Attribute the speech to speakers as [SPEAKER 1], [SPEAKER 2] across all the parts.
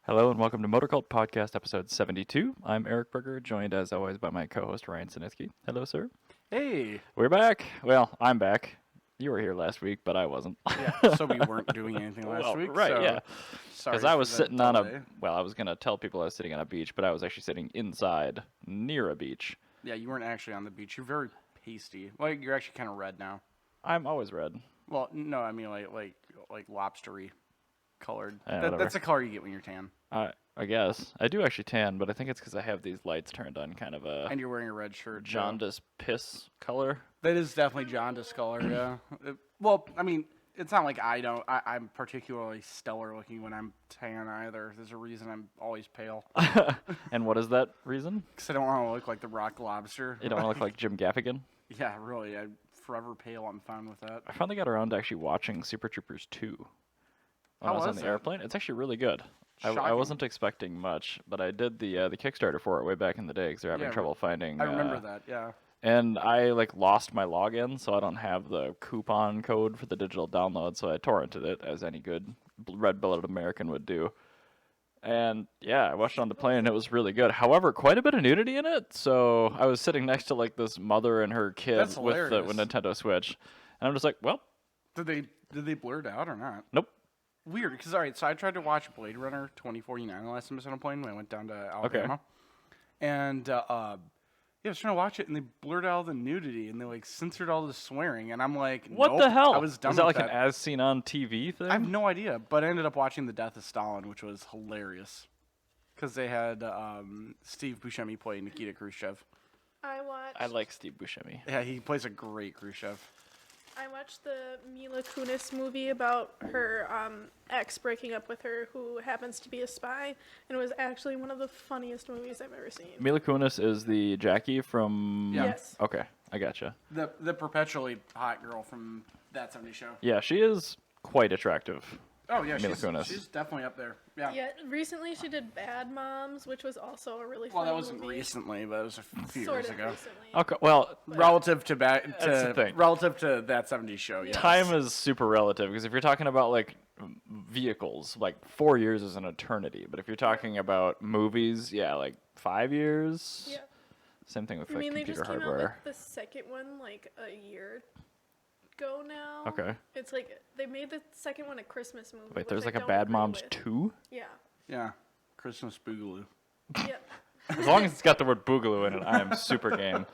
[SPEAKER 1] Hello and welcome to MotorCult Podcast episode 72. I'm Eric Berger, joined as always by my co-host Ryan Sinitsky. Hello, sir.
[SPEAKER 2] Hey.
[SPEAKER 1] We're back. Well, I'm back. You were here last week, but I wasn't.
[SPEAKER 2] Yeah, so we weren't doing anything last week.
[SPEAKER 1] Right,
[SPEAKER 2] so
[SPEAKER 1] yeah.
[SPEAKER 2] Sorry.
[SPEAKER 1] Because I was sitting on
[SPEAKER 2] delay.
[SPEAKER 1] I was going to tell people I was sitting on a beach, but I was actually sitting inside near a beach.
[SPEAKER 2] Yeah, you weren't actually on the beach. You're very pasty. Like you're actually kind of red now.
[SPEAKER 1] I'm always red.
[SPEAKER 2] Well, no, I mean like lobstery colored.
[SPEAKER 1] Yeah,
[SPEAKER 2] That's the color you get when you're tan.
[SPEAKER 1] I guess. I do actually tan, but I think it's because I have these lights turned on, kind of a
[SPEAKER 2] And you're wearing a red shirt.
[SPEAKER 1] jaundice piss color.
[SPEAKER 2] That is definitely jaundice color. Yeah. Well, I mean, it's not like I'm particularly stellar looking when I'm tan either. There's a reason I'm always pale.
[SPEAKER 1] And what is that reason?
[SPEAKER 2] Because I don't want to look like the rock lobster.
[SPEAKER 1] You don't want to look like Jim Gaffigan?
[SPEAKER 2] Yeah, really. I'm forever pale. I'm fine with that.
[SPEAKER 1] I finally got around to actually watching Super Troopers 2 when I was on the airplane. It's actually really good. I wasn't expecting much, but I did the Kickstarter for it way back in the day because they're having trouble finding.
[SPEAKER 2] I remember that, yeah.
[SPEAKER 1] And I lost my login, so I don't have the coupon code for the digital download, so I torrented it as any good red-blooded American would do. And yeah, I watched it on the plane, and it was really good. However, quite a bit of nudity in it. So I was sitting next to this mother and her kid with the Nintendo Switch, and I'm just like, well,
[SPEAKER 2] did they blur it out or not?
[SPEAKER 1] Nope.
[SPEAKER 2] Weird, because all right, so I tried to watch Blade Runner 2049 the last time I was on a plane when I went down to Alabama, and I was trying to watch it, and they blurred out all the nudity, and they censored all the swearing, and I'm like,
[SPEAKER 1] what
[SPEAKER 2] nope,
[SPEAKER 1] the hell?
[SPEAKER 2] I was done
[SPEAKER 1] Is that
[SPEAKER 2] with
[SPEAKER 1] an as seen on TV thing?
[SPEAKER 2] I have no idea, but I ended up watching The Death of Stalin, which was hilarious, because they had Steve Buscemi play Nikita Khrushchev.
[SPEAKER 1] I like Steve Buscemi.
[SPEAKER 2] Yeah, he plays a great Khrushchev.
[SPEAKER 3] I watched the Mila Kunis movie about her ex breaking up with her, who happens to be a spy, and it was actually one of the funniest movies I've ever seen.
[SPEAKER 1] Mila Kunis is the Jackie from...
[SPEAKER 2] Yeah.
[SPEAKER 3] Yes.
[SPEAKER 1] Okay, I gotcha.
[SPEAKER 2] The perpetually hot girl from That 70s Show.
[SPEAKER 1] Yeah, she is quite attractive.
[SPEAKER 2] Oh, yeah,
[SPEAKER 1] Mila Kunis.
[SPEAKER 2] she's definitely up there. Yeah.
[SPEAKER 3] Yeah, recently she did Bad Moms, which was also a really
[SPEAKER 2] Well,
[SPEAKER 3] funny
[SPEAKER 2] that wasn't
[SPEAKER 3] movie.
[SPEAKER 2] recently, but it was a few
[SPEAKER 3] Sort
[SPEAKER 2] years
[SPEAKER 3] of
[SPEAKER 2] ago.
[SPEAKER 3] recently.
[SPEAKER 1] Okay, well,
[SPEAKER 2] Relative to
[SPEAKER 1] That's the thing.
[SPEAKER 2] relative to That 70s Show, yes.
[SPEAKER 1] time is super relative, because if you're talking about, vehicles, 4 years is an eternity. But if you're talking about movies, yeah, 5 years.
[SPEAKER 3] Yeah.
[SPEAKER 1] Same thing with,
[SPEAKER 3] I mean, they
[SPEAKER 1] computer
[SPEAKER 3] just came
[SPEAKER 1] hardware.
[SPEAKER 3] out with the second one, a year ago now.
[SPEAKER 1] Okay.
[SPEAKER 3] It's they made the second one a Christmas movie.
[SPEAKER 1] Wait,
[SPEAKER 3] which
[SPEAKER 1] there's
[SPEAKER 3] I
[SPEAKER 1] a
[SPEAKER 3] don't
[SPEAKER 1] Bad
[SPEAKER 3] agree
[SPEAKER 1] Moms
[SPEAKER 3] with.
[SPEAKER 1] 2?
[SPEAKER 3] Yeah.
[SPEAKER 2] Yeah. Christmas Boogaloo.
[SPEAKER 3] Yeah.
[SPEAKER 1] As long as it's got the word boogaloo in it, I am super game.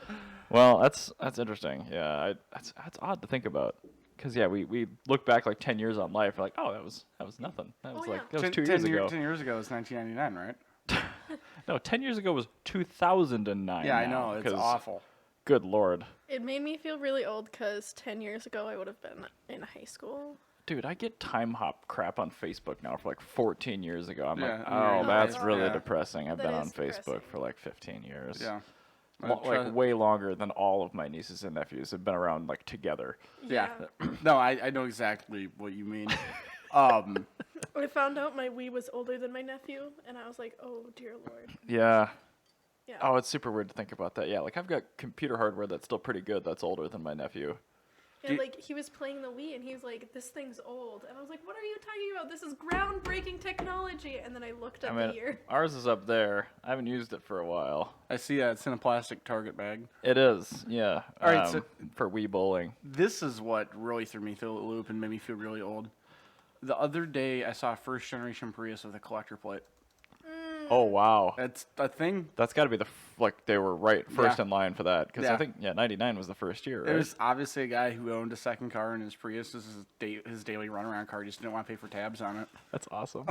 [SPEAKER 1] Well, that's interesting. Yeah, that's odd to think about. Because, yeah, we look back 10 years on life, we're like, oh, that was nothing. That was
[SPEAKER 3] yeah.
[SPEAKER 1] that was 2 years ago.
[SPEAKER 2] 10 years ago was 1999, right?
[SPEAKER 1] No, 10 years ago was 2009.
[SPEAKER 2] Yeah, I know. It's
[SPEAKER 1] 'cause
[SPEAKER 2] awful.
[SPEAKER 1] Good Lord.
[SPEAKER 3] It made me feel really old because 10 years ago I would have been in high school.
[SPEAKER 1] Dude, I get time hop crap on Facebook now for 14 years ago. I'm
[SPEAKER 2] Yeah,
[SPEAKER 1] like,
[SPEAKER 2] yeah,
[SPEAKER 1] oh, that's
[SPEAKER 3] yeah.
[SPEAKER 1] really
[SPEAKER 2] Yeah.
[SPEAKER 1] depressing. I've
[SPEAKER 3] That
[SPEAKER 1] been on
[SPEAKER 3] is
[SPEAKER 1] Facebook
[SPEAKER 3] depressing.
[SPEAKER 1] for 15 years.
[SPEAKER 2] Yeah.
[SPEAKER 1] Way longer than all of my nieces and nephews have been around together.
[SPEAKER 2] Yeah. No, I know exactly what you mean.
[SPEAKER 3] I found out my Wii was older than my nephew, and I was like, oh, dear Lord.
[SPEAKER 1] Yeah.
[SPEAKER 3] Yeah.
[SPEAKER 1] Oh, it's super weird to think about that. Yeah, I've got computer hardware that's still pretty good that's older than my nephew.
[SPEAKER 3] And he was playing the Wii, and he was like, this thing's old. And I was like, what are you talking about? This is groundbreaking technology. And then I looked up the year.
[SPEAKER 1] Ours is up there. I haven't used it for a while.
[SPEAKER 2] I see it's in a plastic Target bag.
[SPEAKER 1] It is, yeah.
[SPEAKER 2] All right, so
[SPEAKER 1] for Wii bowling.
[SPEAKER 2] this is what really threw me through the loop and made me feel really old. The other day, I saw a first-generation Prius with a collector plate.
[SPEAKER 1] Oh, wow.
[SPEAKER 2] That's a thing.
[SPEAKER 1] That's got to be they were first
[SPEAKER 2] Yeah.
[SPEAKER 1] in line for that. Because I
[SPEAKER 2] Yeah.
[SPEAKER 1] think, 99 was the first year, right?
[SPEAKER 2] It was obviously a guy who owned a second car, and his Prius was his daily runaround car. He just didn't want to pay for tabs on it.
[SPEAKER 1] That's awesome.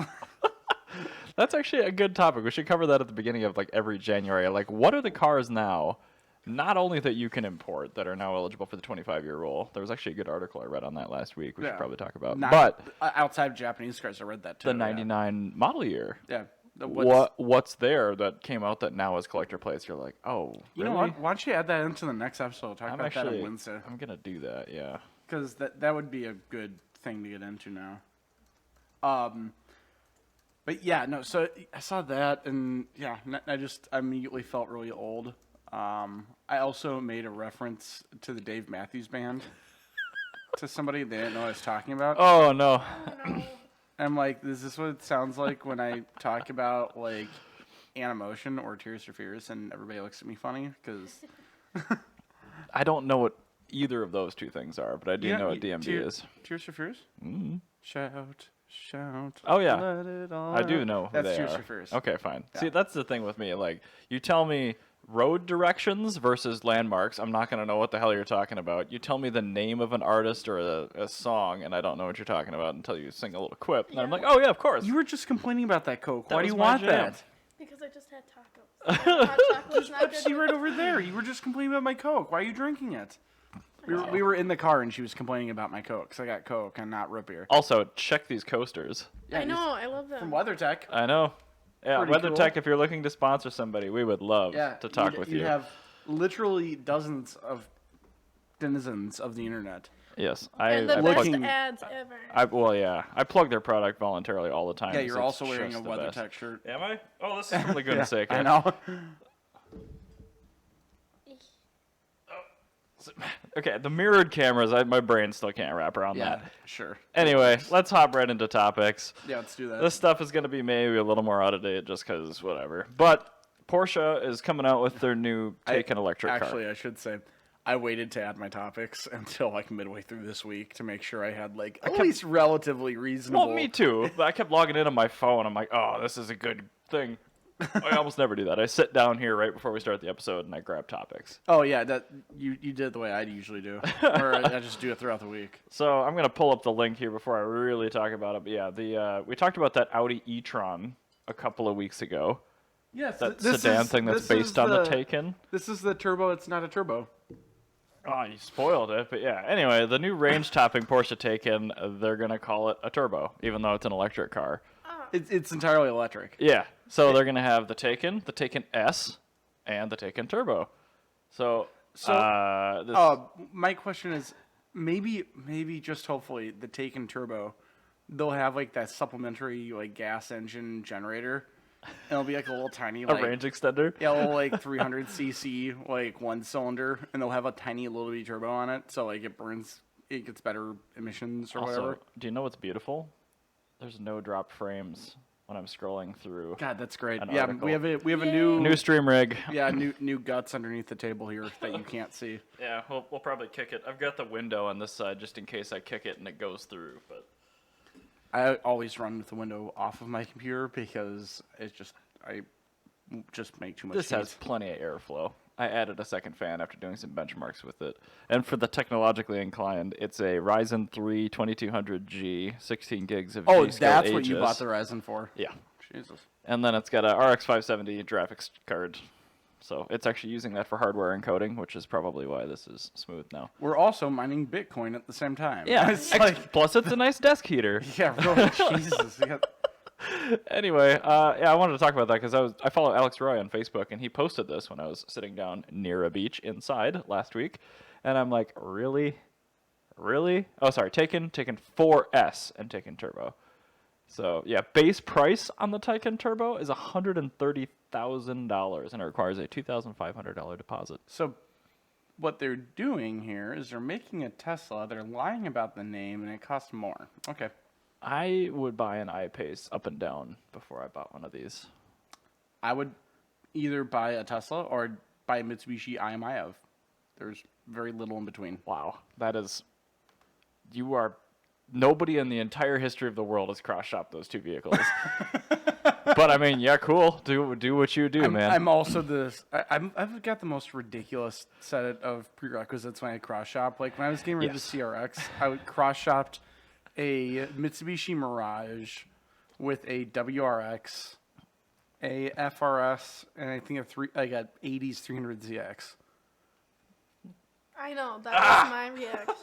[SPEAKER 1] That's actually a good topic. We should cover that at the beginning of every January. What are the cars now, not only that you can import, that are now eligible for the 25-year rule? There was actually a good article I read on that last week. We should probably talk about. But
[SPEAKER 2] outside of Japanese cars, I read that too.
[SPEAKER 1] the 99 model year.
[SPEAKER 2] Yeah.
[SPEAKER 1] What's there that came out that now is collector plates? You're like, oh,
[SPEAKER 2] You
[SPEAKER 1] really?
[SPEAKER 2] know what? Why don't you add that into the next episode? Talk about that on Wednesday.
[SPEAKER 1] I'm gonna do that. Yeah.
[SPEAKER 2] Because that would be a good thing to get into now. But yeah, no. So I saw that, and yeah, I immediately felt really old. I also made a reference to the Dave Matthews Band to somebody they didn't know what I was talking about.
[SPEAKER 1] Oh no.
[SPEAKER 3] Oh, no.
[SPEAKER 2] I'm like, is this what it sounds like when I talk about like Animotion or Tears for Fears and everybody looks at me funny? Because
[SPEAKER 1] I don't know what either of those two things are, but I do know what DMB is.
[SPEAKER 2] Tears for Fears?
[SPEAKER 1] Mm-hmm.
[SPEAKER 2] Shout, shout.
[SPEAKER 1] Oh, yeah.
[SPEAKER 2] Let it all
[SPEAKER 1] I do
[SPEAKER 2] out.
[SPEAKER 1] know who
[SPEAKER 2] That's
[SPEAKER 1] they
[SPEAKER 2] Tears
[SPEAKER 1] are.
[SPEAKER 2] for Fears.
[SPEAKER 1] Okay, fine.
[SPEAKER 2] Yeah.
[SPEAKER 1] See, that's the thing with me. Like, you tell me road directions versus landmarks, I'm not going to know what the hell you're talking about. You tell me the name of an artist or a song, and I don't know what you're talking about until you sing a little quip. And I'm like, oh, yeah, of course.
[SPEAKER 2] You were just complaining about that Coke.
[SPEAKER 1] That
[SPEAKER 2] Why do
[SPEAKER 1] was
[SPEAKER 2] you
[SPEAKER 1] my
[SPEAKER 2] want
[SPEAKER 1] jam.
[SPEAKER 2] that?
[SPEAKER 3] Because I just had tacos. Hot chocolate's not good.
[SPEAKER 2] See right over there. You were just complaining about my Coke. Why are you drinking it? We were in the car and she was complaining about my Coke because I got Coke and not root beer.
[SPEAKER 1] Also, check these coasters.
[SPEAKER 2] Yeah,
[SPEAKER 3] I know, I love them.
[SPEAKER 2] From WeatherTech.
[SPEAKER 1] I know. Yeah,
[SPEAKER 2] Pretty
[SPEAKER 1] WeatherTech,
[SPEAKER 2] cool.
[SPEAKER 1] if you're looking to sponsor somebody, we would love to talk with you.
[SPEAKER 2] You have literally dozens of denizens of the internet.
[SPEAKER 1] Yes.
[SPEAKER 3] and the
[SPEAKER 1] I
[SPEAKER 3] best
[SPEAKER 2] looking-
[SPEAKER 3] ads ever.
[SPEAKER 1] well, yeah. I plug their product voluntarily all the time.
[SPEAKER 2] Yeah,
[SPEAKER 1] because
[SPEAKER 2] you're
[SPEAKER 1] it's
[SPEAKER 2] also wearing a
[SPEAKER 1] just the best.
[SPEAKER 2] WeatherTech shirt.
[SPEAKER 1] Am I? Oh, this is really goodness sake.
[SPEAKER 2] I know.
[SPEAKER 1] Okay, the mirrored cameras, my brain still can't wrap around
[SPEAKER 2] Yeah,
[SPEAKER 1] that.
[SPEAKER 2] sure.
[SPEAKER 1] Anyway, let's hop right into topics.
[SPEAKER 2] Yeah, let's do that.
[SPEAKER 1] This stuff is going to be maybe a little more out of date just because whatever. But Porsche is coming out with their new Taycan electric car.
[SPEAKER 2] Actually, I should say, I waited to add my topics until like midway through this week to make sure I had like at least relatively reasonable.
[SPEAKER 1] Well, me too. But I kept logging in on my phone. I'm like, oh, this is a good thing. I almost never do that. I sit down here right before we start the episode and I grab topics.
[SPEAKER 2] Oh yeah, that you did it the way I usually do, or I just do it throughout the week.
[SPEAKER 1] So I'm gonna pull up the link here before I really talk about it. But yeah, we talked about that Audi e-tron a couple of weeks ago.
[SPEAKER 2] Yes,
[SPEAKER 1] That sedan thing that's based on the Taycan.
[SPEAKER 2] This is the turbo. It's not a turbo.
[SPEAKER 1] Oh, you spoiled it. But yeah, anyway, the new range-topping Porsche Taycan, they're gonna call it a turbo, even though it's an electric car.
[SPEAKER 2] It's entirely electric.
[SPEAKER 1] Yeah. So they're gonna have the Taycan S, and the Taycan Turbo. So
[SPEAKER 2] My question is, maybe just hopefully the Taycan Turbo, they'll have like that supplementary like gas engine generator, and it'll be like a little tiny
[SPEAKER 1] a
[SPEAKER 2] like
[SPEAKER 1] range extender.
[SPEAKER 2] yeah, a little like 300 cc like one cylinder, and they'll have a tiny little bitty turbo on it, so like it gets better emissions or
[SPEAKER 1] Also,
[SPEAKER 2] whatever.
[SPEAKER 1] do you know what's beautiful? There's no drop frames when I'm scrolling through.
[SPEAKER 2] God, that's great.
[SPEAKER 1] An
[SPEAKER 2] Yeah,
[SPEAKER 1] article.
[SPEAKER 2] we have a
[SPEAKER 3] Yay.
[SPEAKER 2] new
[SPEAKER 1] Stream rig.
[SPEAKER 2] yeah new guts underneath the table here that you can't see.
[SPEAKER 1] Yeah, we'll probably kick it. I've got the window on this side just in case I kick it and it goes through. But
[SPEAKER 2] I always run with the window off of my computer because I just make too much
[SPEAKER 1] this
[SPEAKER 2] heat.
[SPEAKER 1] has plenty of airflow. I added a second fan after doing some benchmarks with it. And for the technologically inclined, it's a Ryzen 3 2200G, 16 gigs of
[SPEAKER 2] Oh,
[SPEAKER 1] G-Skill
[SPEAKER 2] that's what you
[SPEAKER 1] Aegis.
[SPEAKER 2] bought the Ryzen for.
[SPEAKER 1] Yeah.
[SPEAKER 2] Jesus.
[SPEAKER 1] And then it's got a RX 570 graphics card. So it's actually using that for hardware encoding, which is probably why this is smooth now.
[SPEAKER 2] We're also mining Bitcoin at the same time.
[SPEAKER 1] Yeah,
[SPEAKER 2] It's like,
[SPEAKER 1] plus it's a nice desk heater.
[SPEAKER 2] yeah, really, Jesus. You got-
[SPEAKER 1] Anyway, I wanted to talk about that because I follow Alex Roy on Facebook, and he posted this when I was sitting down near a beach inside last week, and I'm like, really? Oh, sorry, Taycan 4S and Taycan Turbo. So yeah, base price on the Taycan Turbo is $130,000, and it requires a $2,500 deposit.
[SPEAKER 2] So what they're doing here is they're making a Tesla. They're lying about the name, and it costs more. Okay.
[SPEAKER 1] I would buy an I-Pace up and down before I bought one of these.
[SPEAKER 2] I would either buy a Tesla or buy a Mitsubishi IMIF. There's very little in between.
[SPEAKER 1] Wow, that is... You are... Nobody in the entire history of the world has cross-shopped those two vehicles. But, I mean, yeah, cool. Do what you do, man.
[SPEAKER 2] I'm also I've got the most ridiculous set of prerequisites when I cross-shop. Like, when I was getting rid of the CRX, I would cross-shopped a Mitsubishi Mirage with a WRX, a FRS, and I think I got 80s 300ZX.
[SPEAKER 3] I know, that was my reaction.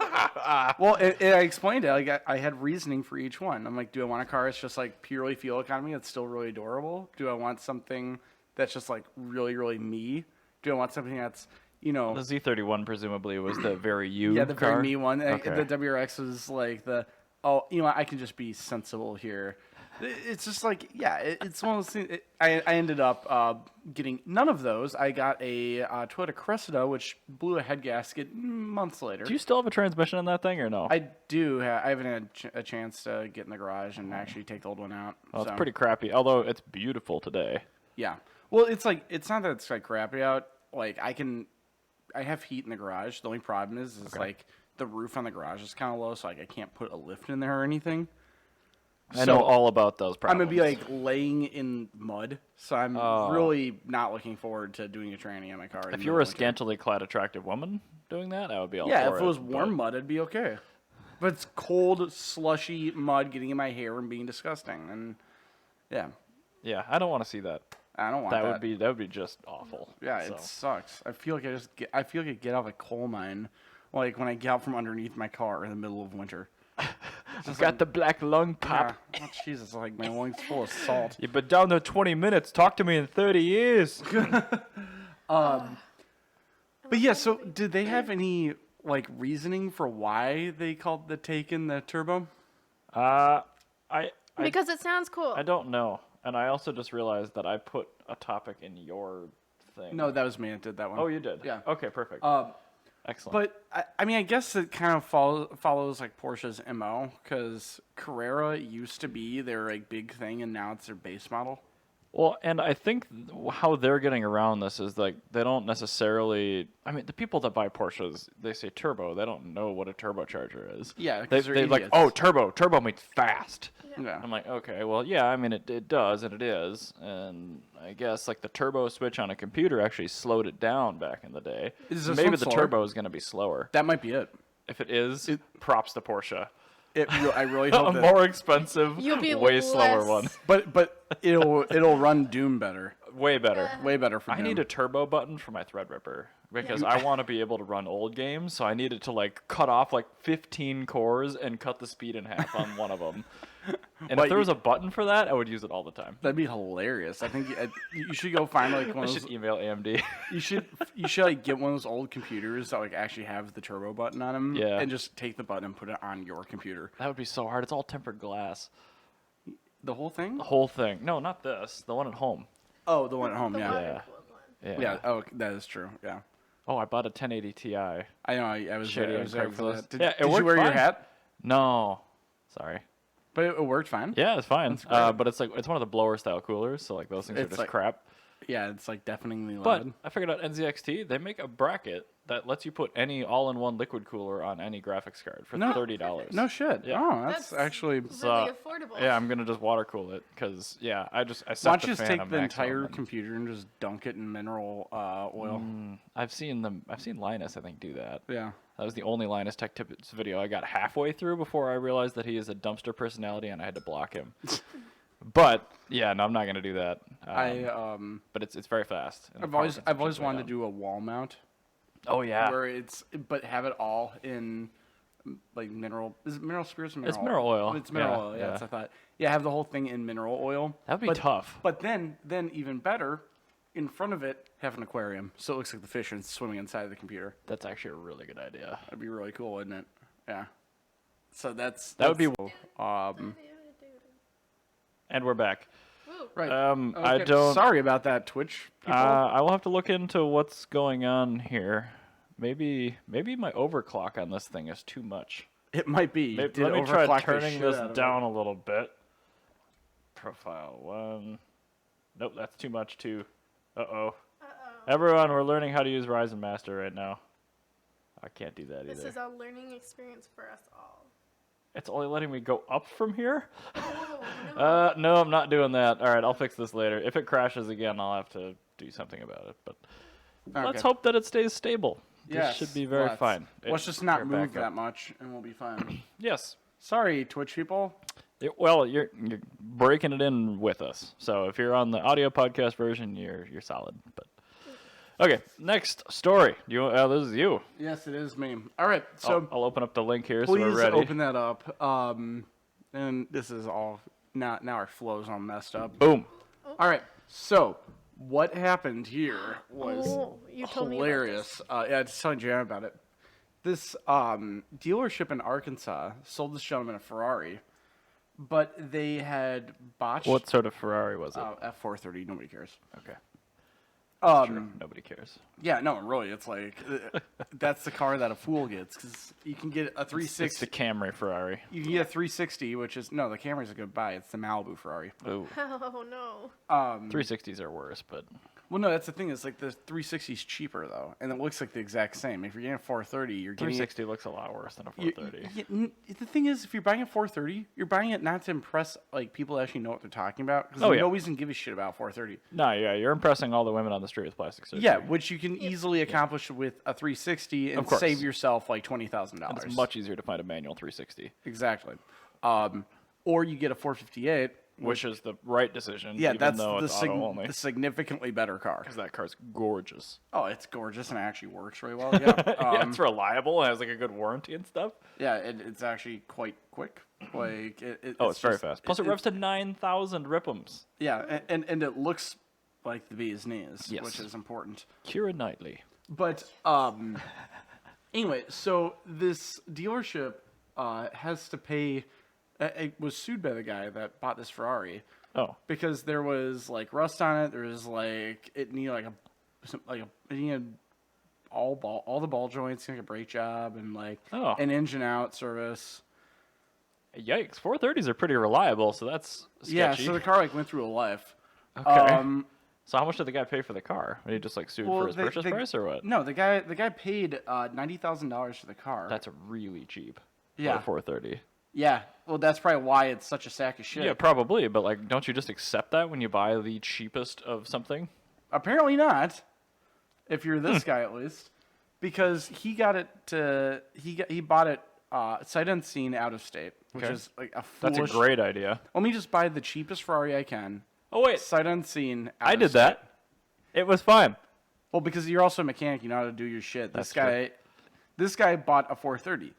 [SPEAKER 2] Well, I explained it. Like, I had reasoning for each one. I'm like, do I want a car that's just like purely fuel economy that's still really adorable? Do I want something that's just like really, really me? Do I want something that's, you know...
[SPEAKER 1] The Z31 presumably was the very you
[SPEAKER 2] Yeah, the
[SPEAKER 1] car?
[SPEAKER 2] very me one.
[SPEAKER 1] Okay.
[SPEAKER 2] The WRX was like the, oh, you know what, I can just be sensible here. It's just like, yeah, it's one of those things. I ended up getting none of those. I got a Toyota Cressida, which blew a head gasket months later.
[SPEAKER 1] Do you still have a transmission in that thing or no?
[SPEAKER 2] I do. I haven't had a chance to get in the garage and actually take the old one out.
[SPEAKER 1] Oh, it's
[SPEAKER 2] so.
[SPEAKER 1] pretty crappy, although it's beautiful today.
[SPEAKER 2] Yeah. Well, it's like, it's not that it's like crappy out. Like I have heat in the garage. The only problem is like the roof on the garage is kind of low, so like I can't put a lift in there or anything.
[SPEAKER 1] I know all about those problems.
[SPEAKER 2] I'm gonna be like laying in mud, so I'm really not looking forward to doing a tranny on my car.
[SPEAKER 1] If you were a scantily clad attractive woman doing that, I would be all
[SPEAKER 2] yeah,
[SPEAKER 1] for
[SPEAKER 2] if it was warm mud, it'd be okay. But it's cold, slushy mud getting in my hair and being disgusting, and
[SPEAKER 1] yeah, I don't want to see that.
[SPEAKER 2] I don't want
[SPEAKER 1] that.
[SPEAKER 2] that.
[SPEAKER 1] Would be just awful.
[SPEAKER 2] Yeah,
[SPEAKER 1] so.
[SPEAKER 2] it sucks. I feel like I feel like I get out of a coal mine, like when I get out from underneath my car in the middle of winter.
[SPEAKER 1] I've got the black lung pop.
[SPEAKER 2] Yeah. Oh, Jesus, like my lungs full of salt.
[SPEAKER 1] You've been down there 20 minutes. Talk to me in 30 years.
[SPEAKER 2] But yeah, so did they have any like reasoning for why they called the Taken the turbo?
[SPEAKER 3] Because it sounds cool.
[SPEAKER 1] I don't know. And I also just realized that I put a topic in your thing.
[SPEAKER 2] No, that was me that did that one.
[SPEAKER 1] Oh, you did?
[SPEAKER 2] Yeah.
[SPEAKER 1] Okay, perfect. Excellent.
[SPEAKER 2] But I mean, I guess it kind of follows like Porsche's MO, because Carrera used to be their like big thing, and now it's their base model.
[SPEAKER 1] Well, and I think how they're getting around this is like they don't necessarily. I mean, the people that buy Porsches, they say turbo. They don't know what a turbocharger is.
[SPEAKER 2] Yeah,
[SPEAKER 1] they're like, oh, turbo. Turbo means fast.
[SPEAKER 2] Yeah.
[SPEAKER 1] I'm like, okay, well, yeah. I mean, it does, and it is, and I guess like the turbo switch on a computer actually slowed it down back in the day.
[SPEAKER 2] Is this
[SPEAKER 1] Maybe
[SPEAKER 2] one
[SPEAKER 1] the
[SPEAKER 2] slower?
[SPEAKER 1] turbo is going to be slower.
[SPEAKER 2] That might be it.
[SPEAKER 1] If it is, props to Porsche.
[SPEAKER 2] I really hope
[SPEAKER 1] A
[SPEAKER 2] that.
[SPEAKER 1] more expensive,
[SPEAKER 3] You'll be
[SPEAKER 1] way slower
[SPEAKER 3] less-
[SPEAKER 1] one.
[SPEAKER 2] But it'll run Doom better.
[SPEAKER 1] Way better.
[SPEAKER 2] Way better for Doom.
[SPEAKER 1] I need a turbo button for my Threadripper because I want to be able to run old games, so I needed to like cut off like 15 cores and cut the speed in half on one of them. And if there was a button for that, I would use it all the time.
[SPEAKER 2] That'd be hilarious. I think you should go find like one
[SPEAKER 1] I
[SPEAKER 2] of those.
[SPEAKER 1] should email AMD.
[SPEAKER 2] You should like get one of those old computers that like actually have the turbo button on them.
[SPEAKER 1] Yeah.
[SPEAKER 2] And just take the button and put it on your computer.
[SPEAKER 1] That would be so hard. It's all tempered glass.
[SPEAKER 2] The whole thing?
[SPEAKER 1] The whole thing. No, not this. The one at home.
[SPEAKER 2] Oh, the one at home.
[SPEAKER 3] The
[SPEAKER 2] Yeah.
[SPEAKER 3] water cooled one.
[SPEAKER 1] Yeah.
[SPEAKER 2] Yeah. Oh, that is true. Yeah.
[SPEAKER 1] Oh, I bought a 1080 Ti.
[SPEAKER 2] I know. I was
[SPEAKER 1] Shady
[SPEAKER 2] there. I was there for
[SPEAKER 1] Craigslist.
[SPEAKER 2] that. Did,
[SPEAKER 1] Yeah, it
[SPEAKER 2] did you
[SPEAKER 1] worked
[SPEAKER 2] wear your
[SPEAKER 1] fine.
[SPEAKER 2] hat?
[SPEAKER 1] No. Sorry.
[SPEAKER 2] But it worked fine.
[SPEAKER 1] Yeah, it's fine.
[SPEAKER 2] That's great.
[SPEAKER 1] But it's like it's one of the blower style coolers, so like those things are
[SPEAKER 2] It's
[SPEAKER 1] just
[SPEAKER 2] like-
[SPEAKER 1] crap.
[SPEAKER 2] Yeah, it's like deafeningly
[SPEAKER 1] But
[SPEAKER 2] loud.
[SPEAKER 1] I figured out NZXT, they make a bracket that lets you put any all-in-one liquid cooler on any graphics card for
[SPEAKER 2] No.
[SPEAKER 1] $30.
[SPEAKER 2] No shit.
[SPEAKER 1] Yeah.
[SPEAKER 2] Oh, that's actually.
[SPEAKER 3] Really
[SPEAKER 1] So,
[SPEAKER 3] affordable.
[SPEAKER 1] Yeah, I'm gonna just water cool it because I set
[SPEAKER 2] Why don't
[SPEAKER 1] the
[SPEAKER 2] you just
[SPEAKER 1] fan
[SPEAKER 2] take
[SPEAKER 1] on
[SPEAKER 2] the
[SPEAKER 1] maximum
[SPEAKER 2] entire
[SPEAKER 1] and-
[SPEAKER 2] computer and just dunk it in mineral oil?
[SPEAKER 1] I've seen Linus I think do that.
[SPEAKER 2] Yeah.
[SPEAKER 1] That was the only Linus Tech Tips video I got halfway through before I realized that he is a dumpster personality and I had to block him. But yeah, no, I'm not gonna do that. But it's very fast. and the
[SPEAKER 2] I've
[SPEAKER 1] power
[SPEAKER 2] always
[SPEAKER 1] consumption's way
[SPEAKER 2] wanted to
[SPEAKER 1] down.
[SPEAKER 2] do a wall mount.
[SPEAKER 1] Oh yeah.
[SPEAKER 2] But have it all in like mineral. Is it mineral spirits or mineral?
[SPEAKER 1] It's mineral oil.
[SPEAKER 2] It's mineral
[SPEAKER 1] Yeah,
[SPEAKER 2] oil. Yeah,
[SPEAKER 1] yeah.
[SPEAKER 2] that's what I thought. Yeah, have the whole thing in mineral oil.
[SPEAKER 1] That'd be
[SPEAKER 2] But-
[SPEAKER 1] tough.
[SPEAKER 2] But then even better, in front of it, have an aquarium, so it looks like the fish is swimming inside of the computer.
[SPEAKER 1] That's actually a really good idea.
[SPEAKER 2] That'd be really cool, wouldn't it? Yeah. So that
[SPEAKER 1] That would be. And we're back.
[SPEAKER 3] Woo.
[SPEAKER 2] right.
[SPEAKER 1] I
[SPEAKER 2] Okay,
[SPEAKER 1] don't.
[SPEAKER 2] Sorry about that, Twitch people.
[SPEAKER 1] I will have to look into what's going on here. Maybe my overclock on this thing is too much.
[SPEAKER 2] It might be.
[SPEAKER 1] Maybe,
[SPEAKER 2] Did
[SPEAKER 1] let me try
[SPEAKER 2] overclock the
[SPEAKER 1] turning
[SPEAKER 2] shit
[SPEAKER 1] this
[SPEAKER 2] out of it.
[SPEAKER 1] down a little bit. Profile 1. Nope, that's too much too. Uh-oh. Everyone, we're learning how to use Ryzen Master right now. I can't do that
[SPEAKER 3] This
[SPEAKER 1] either.
[SPEAKER 3] is a learning experience for us all.
[SPEAKER 1] It's only letting me go up from here?
[SPEAKER 3] Oh, no.
[SPEAKER 1] No, I'm not doing that. All right, I'll fix this later. If it crashes again, I'll have to do something about it. But let's hope that it stays stable. This should be very fine.
[SPEAKER 2] Let's just not
[SPEAKER 1] Here,
[SPEAKER 2] move
[SPEAKER 1] back up.
[SPEAKER 2] that much, and we'll be fine.
[SPEAKER 1] Yes.
[SPEAKER 2] Sorry, Twitch people.
[SPEAKER 1] Well, you're breaking it in with us. So if you're on the audio podcast version, you're solid. But okay, next story. This is you.
[SPEAKER 2] Yes, it is me. All right, so
[SPEAKER 1] I'll open up the link here so
[SPEAKER 2] please
[SPEAKER 1] we're ready.
[SPEAKER 2] open that up. And this is all now our flow's all messed up.
[SPEAKER 1] Boom.
[SPEAKER 2] All right, so what happened here was
[SPEAKER 3] You told me about
[SPEAKER 2] hilarious. Yeah, I just telling Jan about it. This dealership in Arkansas sold this gentleman a Ferrari but they had botched.
[SPEAKER 1] What sort of Ferrari was it?
[SPEAKER 2] F430. Nobody cares.
[SPEAKER 1] Okay. True. Nobody cares.
[SPEAKER 2] Yeah, no, really, it's like that's the car that a fool gets because you can get a 360.
[SPEAKER 1] It's the Camry Ferrari.
[SPEAKER 2] You can get a 360, which is no, the Camry's a good buy. It's the Malibu Ferrari.
[SPEAKER 1] Ooh.
[SPEAKER 3] Oh no.
[SPEAKER 1] 360s are worse, but
[SPEAKER 2] Well, no, that's the thing. Is like the 360 is cheaper though, and it looks like the exact same. If you're getting a 430, you're getting
[SPEAKER 1] 360 looks a lot worse than a 430.
[SPEAKER 2] The thing is, if you're buying a 430, you're buying it not to impress like people that actually know what they're talking about. Because nobody's gonna give a shit about 430.
[SPEAKER 1] No, yeah, you're impressing all the women on the street with plastic surgery.
[SPEAKER 2] Yeah, which you can easily accomplish with a 360 and save yourself like $20,000.
[SPEAKER 1] It's much easier to find a manual 360.
[SPEAKER 2] Exactly. Or you get a 458.
[SPEAKER 1] Which is the right decision.
[SPEAKER 2] Yeah,
[SPEAKER 1] even
[SPEAKER 2] that's
[SPEAKER 1] though it's auto only.
[SPEAKER 2] the significantly better car.
[SPEAKER 1] Because that car's gorgeous.
[SPEAKER 2] Oh, it's gorgeous and it actually works really well. Yeah,
[SPEAKER 1] Yeah, it's reliable. It has like a good warranty and stuff.
[SPEAKER 2] yeah, it's actually quite quick. Like
[SPEAKER 1] It's very fast. Plus, it revs to 9,000 ripums.
[SPEAKER 2] Yeah, and it looks like the bee's knees,
[SPEAKER 1] Yes.
[SPEAKER 2] which is important.
[SPEAKER 1] Keira Knightley.
[SPEAKER 2] But anyway, so this dealership has to pay. It was sued by the guy that bought this Ferrari.
[SPEAKER 1] Oh.
[SPEAKER 2] Because there was like rust on it. There was like it needed it needed all the ball joints, like a brake job, and like an engine out service.
[SPEAKER 1] Yikes! 430s are pretty reliable, so that's sketchy.
[SPEAKER 2] Yeah, so the car like went through a life.
[SPEAKER 1] Okay. So how much did the guy pay for the car? Did he just like sued for his purchase price or what?
[SPEAKER 2] No, the guy paid $90,000 for the car.
[SPEAKER 1] That's really cheap.
[SPEAKER 2] Yeah.
[SPEAKER 1] For a 430.
[SPEAKER 2] Yeah, well, that's probably why it's such a sack of shit.
[SPEAKER 1] Yeah, probably. But like, don't you just accept that when you buy the cheapest of something?
[SPEAKER 2] Apparently not. If you're this guy, at least, because he got it to he bought it sight unseen out of state, which is like a foolish.
[SPEAKER 1] That's a great idea.
[SPEAKER 2] Let me just buy the cheapest Ferrari I can.
[SPEAKER 1] Oh wait,
[SPEAKER 2] Sight unseen.
[SPEAKER 1] I did that. It was fine.
[SPEAKER 2] Well, because you're also a mechanic, you know how to do your shit.
[SPEAKER 1] That's
[SPEAKER 2] This guy bought a 430.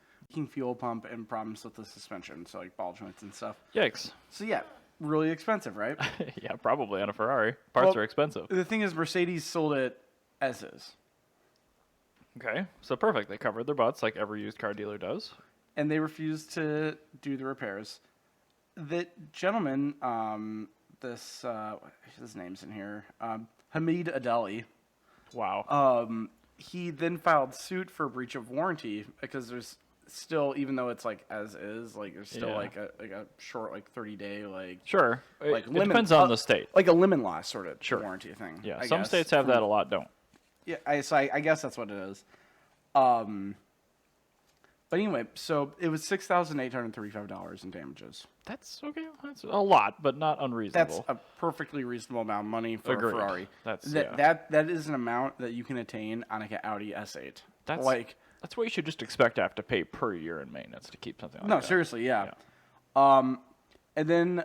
[SPEAKER 2] Fuel pump and problems with the suspension, so like ball joints and stuff.
[SPEAKER 1] Yikes.
[SPEAKER 2] So yeah, really expensive, right?
[SPEAKER 1] Yeah, probably on a Ferrari. Parts are expensive.
[SPEAKER 2] The thing is, Mercedes sold it as is.
[SPEAKER 1] Okay, so perfect. They covered their butts like every used car dealer does.
[SPEAKER 2] And they refused to do the repairs. The gentleman, his name's in here, Hamid Adeli.
[SPEAKER 1] Wow.
[SPEAKER 2] He then filed suit for breach of warranty because there's still, even though it's like as is, like there's still like a short 30-day
[SPEAKER 1] sure.
[SPEAKER 2] like
[SPEAKER 1] it
[SPEAKER 2] lemon,
[SPEAKER 1] depends on the state.
[SPEAKER 2] like a lemon law sort of warranty thing.
[SPEAKER 1] Yeah,
[SPEAKER 2] I
[SPEAKER 1] some
[SPEAKER 2] guess.
[SPEAKER 1] states have that, a lot don't.
[SPEAKER 2] Yeah, I guess that's what it is. But anyway, so it was $6,835 in damages.
[SPEAKER 1] That's okay. That's a lot, but not unreasonable.
[SPEAKER 2] That's a perfectly reasonable amount of money for
[SPEAKER 1] Agreed.
[SPEAKER 2] a Ferrari.
[SPEAKER 1] That's
[SPEAKER 2] that is an amount that you can attain on like an Audi S8.
[SPEAKER 1] That's
[SPEAKER 2] like
[SPEAKER 1] that's what you should just expect to have to pay per year in maintenance to keep something like that.
[SPEAKER 2] no, seriously, yeah. And then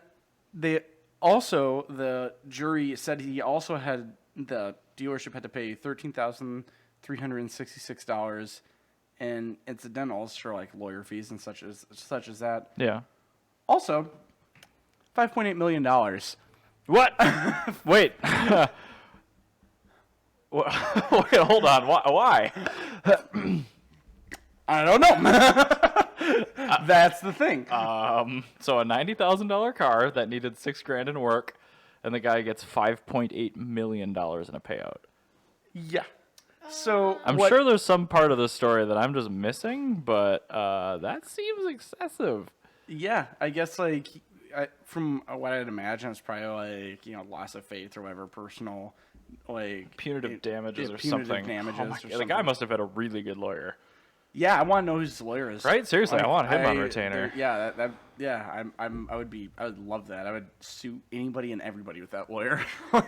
[SPEAKER 2] the jury said he also had the dealership had to pay $13,366 in incidentals for like lawyer fees and such as that.
[SPEAKER 1] Yeah.
[SPEAKER 2] Also, $5.8 million.
[SPEAKER 1] What? Wait. Wait, hold on. Why?
[SPEAKER 2] I don't know. That's the thing.
[SPEAKER 1] So a $90,000 car that needed $6,000 in work, and the guy gets $5.8 million in a payout.
[SPEAKER 2] Yeah. So
[SPEAKER 1] I'm sure there's some part of the story that I'm just missing, but that seems excessive.
[SPEAKER 2] Yeah, I guess from what I'd imagine, it's probably loss of faith or whatever, personal
[SPEAKER 1] punitive damages or
[SPEAKER 2] punitive
[SPEAKER 1] something.
[SPEAKER 2] Damages or
[SPEAKER 1] the guy must have had a really good lawyer.
[SPEAKER 2] Yeah, I want to know who his lawyer is.
[SPEAKER 1] Right? Seriously, I want him on retainer.
[SPEAKER 2] I would love that. I would sue anybody and everybody with that lawyer.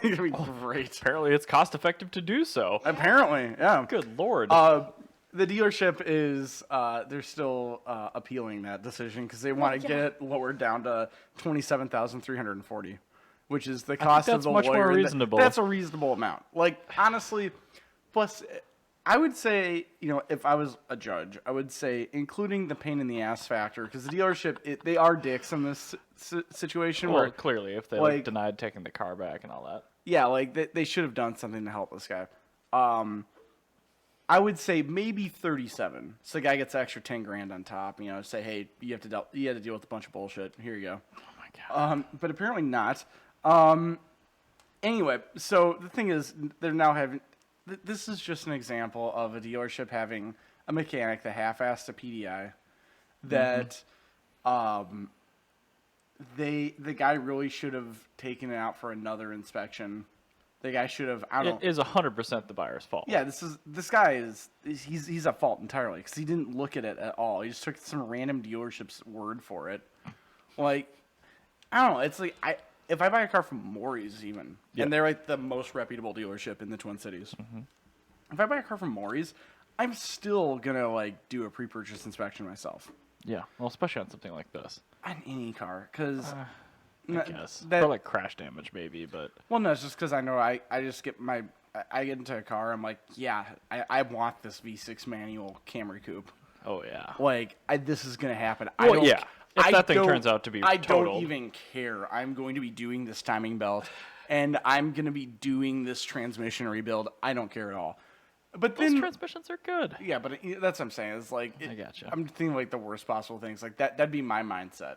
[SPEAKER 2] It'd be great.
[SPEAKER 1] Apparently, it's cost effective to do so.
[SPEAKER 2] Apparently, yeah.
[SPEAKER 1] Good lord.
[SPEAKER 2] The dealership is they're still appealing that decision because they want to get it lowered down to $27,340, which is the cost of the lawyer.
[SPEAKER 1] That's much more reasonable.
[SPEAKER 2] That's a reasonable amount. Like honestly, plus I would say if I was a judge, I would say including the pain in the ass factor because the dealership they are dicks in this situation.
[SPEAKER 1] Well,
[SPEAKER 2] where
[SPEAKER 1] clearly, if they denied taking the car back and all that.
[SPEAKER 2] Yeah, they should have done something to help this guy. I would say maybe 37. So the guy gets extra 10 grand on top. Say, hey, you have to deal with a bunch of bullshit. Here you go.
[SPEAKER 1] Oh my god.
[SPEAKER 2] But apparently not. Anyway, so the thing is, they're now having. This is just an example of a dealership having a mechanic that half-assed a PDI. That, the guy really should have taken it out for another inspection. The guy should have.
[SPEAKER 1] It is 100% the buyer's fault.
[SPEAKER 2] Yeah, this guy he's at fault entirely because he didn't look at it at all. He just took some random dealership's word for it. Like, I don't know. It's like if I buy a car from Maury's even, and they're like the most reputable dealership in the Twin Cities. Mm-hmm. If I buy a car from Maury's, I'm still gonna like do a pre-purchase inspection myself.
[SPEAKER 1] Yeah, well, especially on something like this.
[SPEAKER 2] On any car, because
[SPEAKER 1] I guess for like crash damage maybe, but
[SPEAKER 2] well, no, it's just because I know I just get I get into a car, I'm like, yeah, I want this V6 manual Camry coupe.
[SPEAKER 1] Oh yeah,
[SPEAKER 2] like this is gonna happen.
[SPEAKER 1] Well, yeah. If that thing turns out to be
[SPEAKER 2] I
[SPEAKER 1] totaled.
[SPEAKER 2] don't even care. I'm going to be doing this timing belt, and I'm going to be doing this transmission rebuild. I don't care at all. But
[SPEAKER 1] those
[SPEAKER 2] then
[SPEAKER 1] transmissions are good.
[SPEAKER 2] Yeah, but that's what I'm saying. It's like
[SPEAKER 1] I gotcha.
[SPEAKER 2] I'm thinking like the worst possible things. Like that'd be my mindset.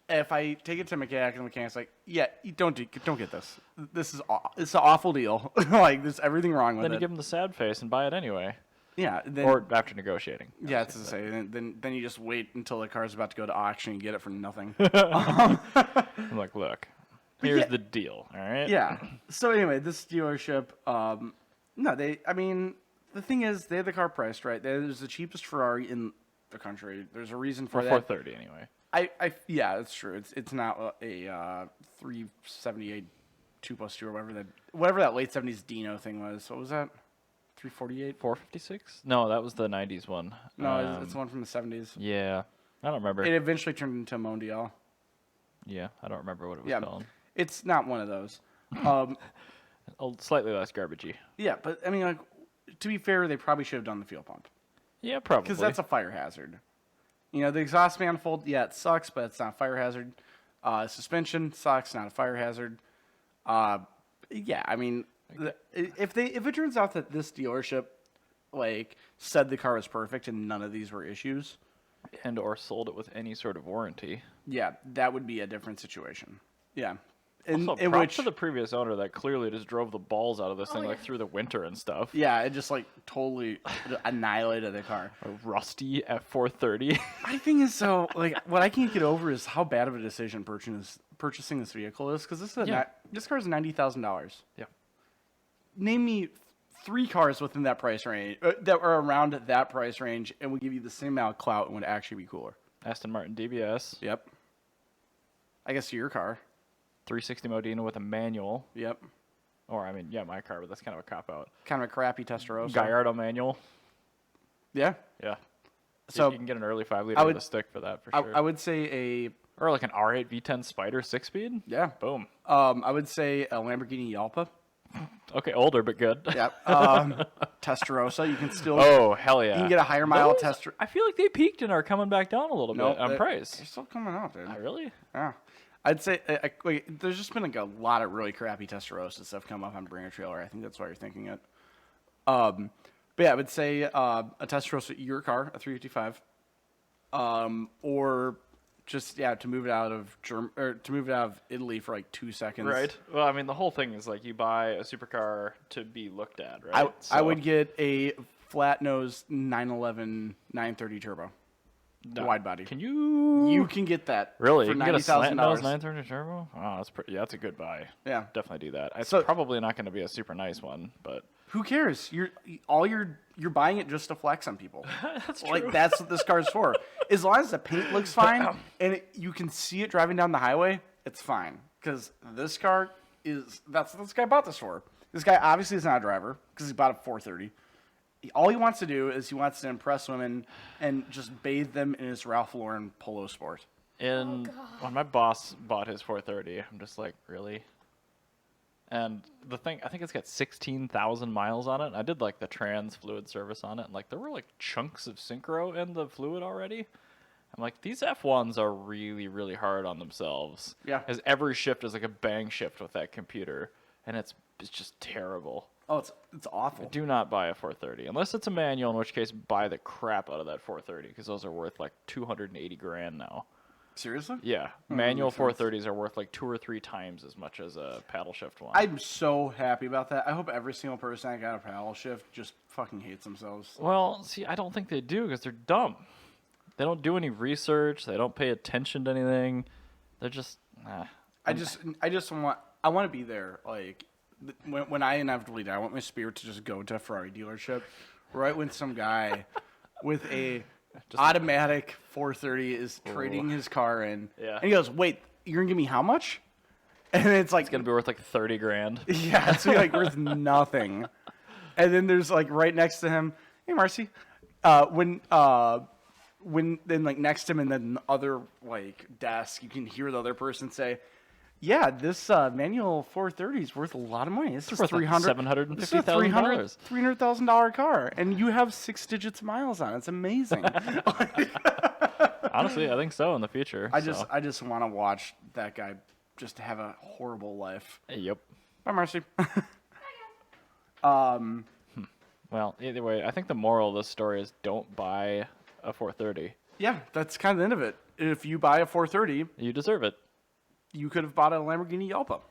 [SPEAKER 2] If I take it to a mechanic and the mechanic's like, yeah, you don't get this. It's an awful deal. Like there's everything wrong with it.
[SPEAKER 1] Then you give them the sad face and buy it anyway.
[SPEAKER 2] Yeah, then,
[SPEAKER 1] or after negotiating.
[SPEAKER 2] Yeah, that's to say. Then you just wait until the car's about to go to auction and get it for nothing.
[SPEAKER 1] I'm like, look, here's the deal, all right?
[SPEAKER 2] Yeah. So anyway, this dealership, the thing is, they had the car priced right. There's the cheapest Ferrari in the country. There's a reason for that.
[SPEAKER 1] 430 anyway.
[SPEAKER 2] Yeah, that's true. It's not a 378 2+2 or whatever that late 70s Dino thing was. What was that? 348?
[SPEAKER 1] 456? No, that was the 90s one.
[SPEAKER 2] No, it's the one from the 70s.
[SPEAKER 1] Yeah. I don't remember.
[SPEAKER 2] It eventually turned into a Mondial.
[SPEAKER 1] Yeah, I don't remember what it was called.
[SPEAKER 2] It's not one of those.
[SPEAKER 1] Slightly less garbagey.
[SPEAKER 2] Yeah, but I mean, like, to be fair, they probably should have done the fuel pump.
[SPEAKER 1] Yeah, probably.
[SPEAKER 2] Because that's a fire hazard. The exhaust manifold, yeah, it sucks, but it's not a fire hazard. Suspension sucks, not a fire hazard. Yeah, I mean, if it turns out that this dealership, like, said the car was perfect and none of these were issues,
[SPEAKER 1] and or sold it with any sort of warranty,
[SPEAKER 2] yeah, that would be a different situation. Yeah.
[SPEAKER 1] Also, props to the previous owner that clearly just drove the balls out of this thing like through the winter and stuff.
[SPEAKER 2] Yeah, it just like totally annihilated the car.
[SPEAKER 1] A rusty F430.
[SPEAKER 2] My thing is, so like, what I can't get over is how bad of a decision purchasing this vehicle is, because this car is $90,000.
[SPEAKER 1] Yeah.
[SPEAKER 2] Name me 3 cars within that price range that are around that price range and would give you the same amount of clout and would actually be cooler.
[SPEAKER 1] Aston Martin DBS.
[SPEAKER 2] Yep. I guess your car.
[SPEAKER 1] 360 Modena with a manual.
[SPEAKER 2] Yep.
[SPEAKER 1] Or, I mean, yeah, my car, but that's kind of a cop-out.
[SPEAKER 2] Kind of a crappy Testarossa.
[SPEAKER 1] Gallardo manual.
[SPEAKER 2] Yeah.
[SPEAKER 1] Yeah.
[SPEAKER 2] So
[SPEAKER 1] you can get an early 5-liter with a stick for that, for sure.
[SPEAKER 2] I would say
[SPEAKER 1] or like an R8 V10 Spider 6-speed.
[SPEAKER 2] Yeah.
[SPEAKER 1] Boom.
[SPEAKER 2] I would say a Lamborghini Yalpa.
[SPEAKER 1] Okay, older, but good.
[SPEAKER 2] Yep. Testarossa, you can still...
[SPEAKER 1] Oh, hell yeah.
[SPEAKER 2] You can get a higher mile Testarossa.
[SPEAKER 1] I feel like they peaked and are coming back down a little bit on price.
[SPEAKER 2] They're still coming out, dude.
[SPEAKER 1] Really?
[SPEAKER 2] Yeah. I'd say there's just been like a lot of really crappy Testarossas that have come up on Bringer Trailer. I think that's why you're thinking it. But yeah, I would say a Testarossa, your car, a 355, or just to move it out of Italy for like 2 seconds.
[SPEAKER 1] Right. Well, I mean, the whole thing is like you buy a supercar to be looked at, right?
[SPEAKER 2] I would get a flat nose 911 930 turbo. Wide body.
[SPEAKER 1] Can you?
[SPEAKER 2] You can get that.
[SPEAKER 1] Really?
[SPEAKER 2] For
[SPEAKER 1] you can get a slant nose
[SPEAKER 2] $90,000.
[SPEAKER 1] 930 turbo? Oh, that's pretty. Yeah, that's a good buy.
[SPEAKER 2] Yeah,
[SPEAKER 1] definitely do that. It's
[SPEAKER 2] So-
[SPEAKER 1] probably not going to be a super nice one, but
[SPEAKER 2] Who cares? You're buying it just to flex on people.
[SPEAKER 1] that's true.
[SPEAKER 2] Like that's what this car's for. As long as the paint looks fine and you can see it driving down the highway, it's fine. Because this car that's what this guy bought this for. This guy obviously is not a driver because he bought a 430. All he wants to do is he wants to impress women and just bathe them in his Ralph Lauren Polo Sport.
[SPEAKER 1] when my boss bought his 430, I'm just like, really? And the thing, I think it's got 16,000 miles on it. I did like the trans fluid service on it, and like there were like chunks of synchro in the fluid already. I'm like, these F1s are really, really hard on themselves.
[SPEAKER 2] Yeah.
[SPEAKER 1] Because every shift is like a bang shift with that computer. and it's just terrible.
[SPEAKER 2] Oh, it's awful.
[SPEAKER 1] Do not buy a 430 unless it's a manual, in which case buy the crap out of that 430 because those are worth like $280,000 now.
[SPEAKER 2] Seriously?
[SPEAKER 1] Yeah, manual 430s are worth like 2 or 3 times as much as a paddle shift one.
[SPEAKER 2] I'm so happy about that. I hope every single person that got a paddle shift just fucking hates themselves.
[SPEAKER 1] Well, see, I don't think they do because they're dumb. They don't do any research. They don't pay attention to anything. They're just.
[SPEAKER 2] I want to be there. Like when I inevitably die, I want my spirit to just go to a Ferrari dealership, right when some guy with a automatic 430 is trading his car in.
[SPEAKER 1] Yeah.
[SPEAKER 2] And he goes, "Wait, you're gonna give me how much?" And it's like
[SPEAKER 1] It's gonna be worth like $30,000.
[SPEAKER 2] yeah, it's like worth nothing. And then there's like right next to him, "Hey, Marcy," when then like next to him and then the other like desk, you can hear the other person say, "Yeah, this manual 430 is worth a lot of money. This is
[SPEAKER 1] worth like $750,000.
[SPEAKER 2] $300,000 car, and you have 6 digits of miles on it. It's amazing."
[SPEAKER 1] Honestly, I think so in the future.
[SPEAKER 2] I just want to watch that guy just have a horrible life.
[SPEAKER 1] Yep.
[SPEAKER 2] Bye, Marcy.
[SPEAKER 1] Well, either way, I think the moral of this story is don't buy a 430.
[SPEAKER 2] Yeah, that's kind of the end of it. If you buy a 430,
[SPEAKER 1] You deserve it.
[SPEAKER 2] you could have bought a Lamborghini Yelpa,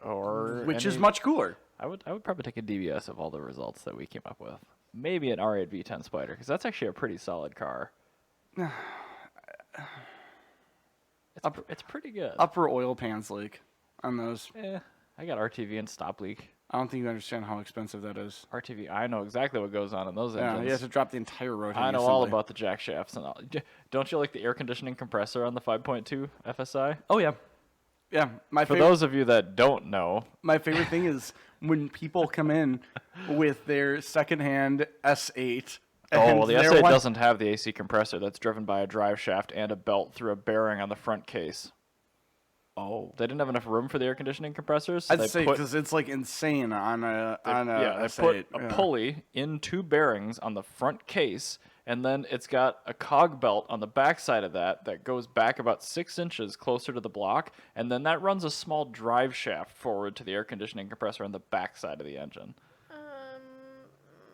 [SPEAKER 1] Or
[SPEAKER 2] which is much cooler.
[SPEAKER 1] I would probably take a DVS of all the results that we came up with. Maybe an R8 V10 Spider because that's actually a pretty solid car. It's pretty good.
[SPEAKER 2] Upper oil pans leak on those.
[SPEAKER 1] I got RTV and stop leak.
[SPEAKER 2] I don't think you understand how expensive that is.
[SPEAKER 1] RTV, I know exactly what goes on in those
[SPEAKER 2] Yeah,
[SPEAKER 1] engines.
[SPEAKER 2] you have to drop the entire rotating
[SPEAKER 1] I know all
[SPEAKER 2] assembly.
[SPEAKER 1] about the jack shafts and all. Don't you like the air conditioning compressor on the 5.2 FSI?
[SPEAKER 2] Oh yeah, yeah.
[SPEAKER 1] For those of you that don't know,
[SPEAKER 2] my favorite thing is when people come in with their secondhand S8.
[SPEAKER 1] well, the S8 doesn't have the AC compressor. That's driven by a drive shaft and a belt through a bearing on the front case.
[SPEAKER 2] Oh,
[SPEAKER 1] They didn't have enough room for the air conditioning compressors. So
[SPEAKER 2] I'd
[SPEAKER 1] they
[SPEAKER 2] say
[SPEAKER 1] put,
[SPEAKER 2] because it's like insane on a
[SPEAKER 1] they
[SPEAKER 2] S8.
[SPEAKER 1] put a
[SPEAKER 2] Yeah.
[SPEAKER 1] pulley in 2 bearings on the front case, and then it's got a cog belt on the back side of that goes back about 6 inches closer to the block, and then that runs a small drive shaft forward to the air conditioning compressor on the back side of the engine.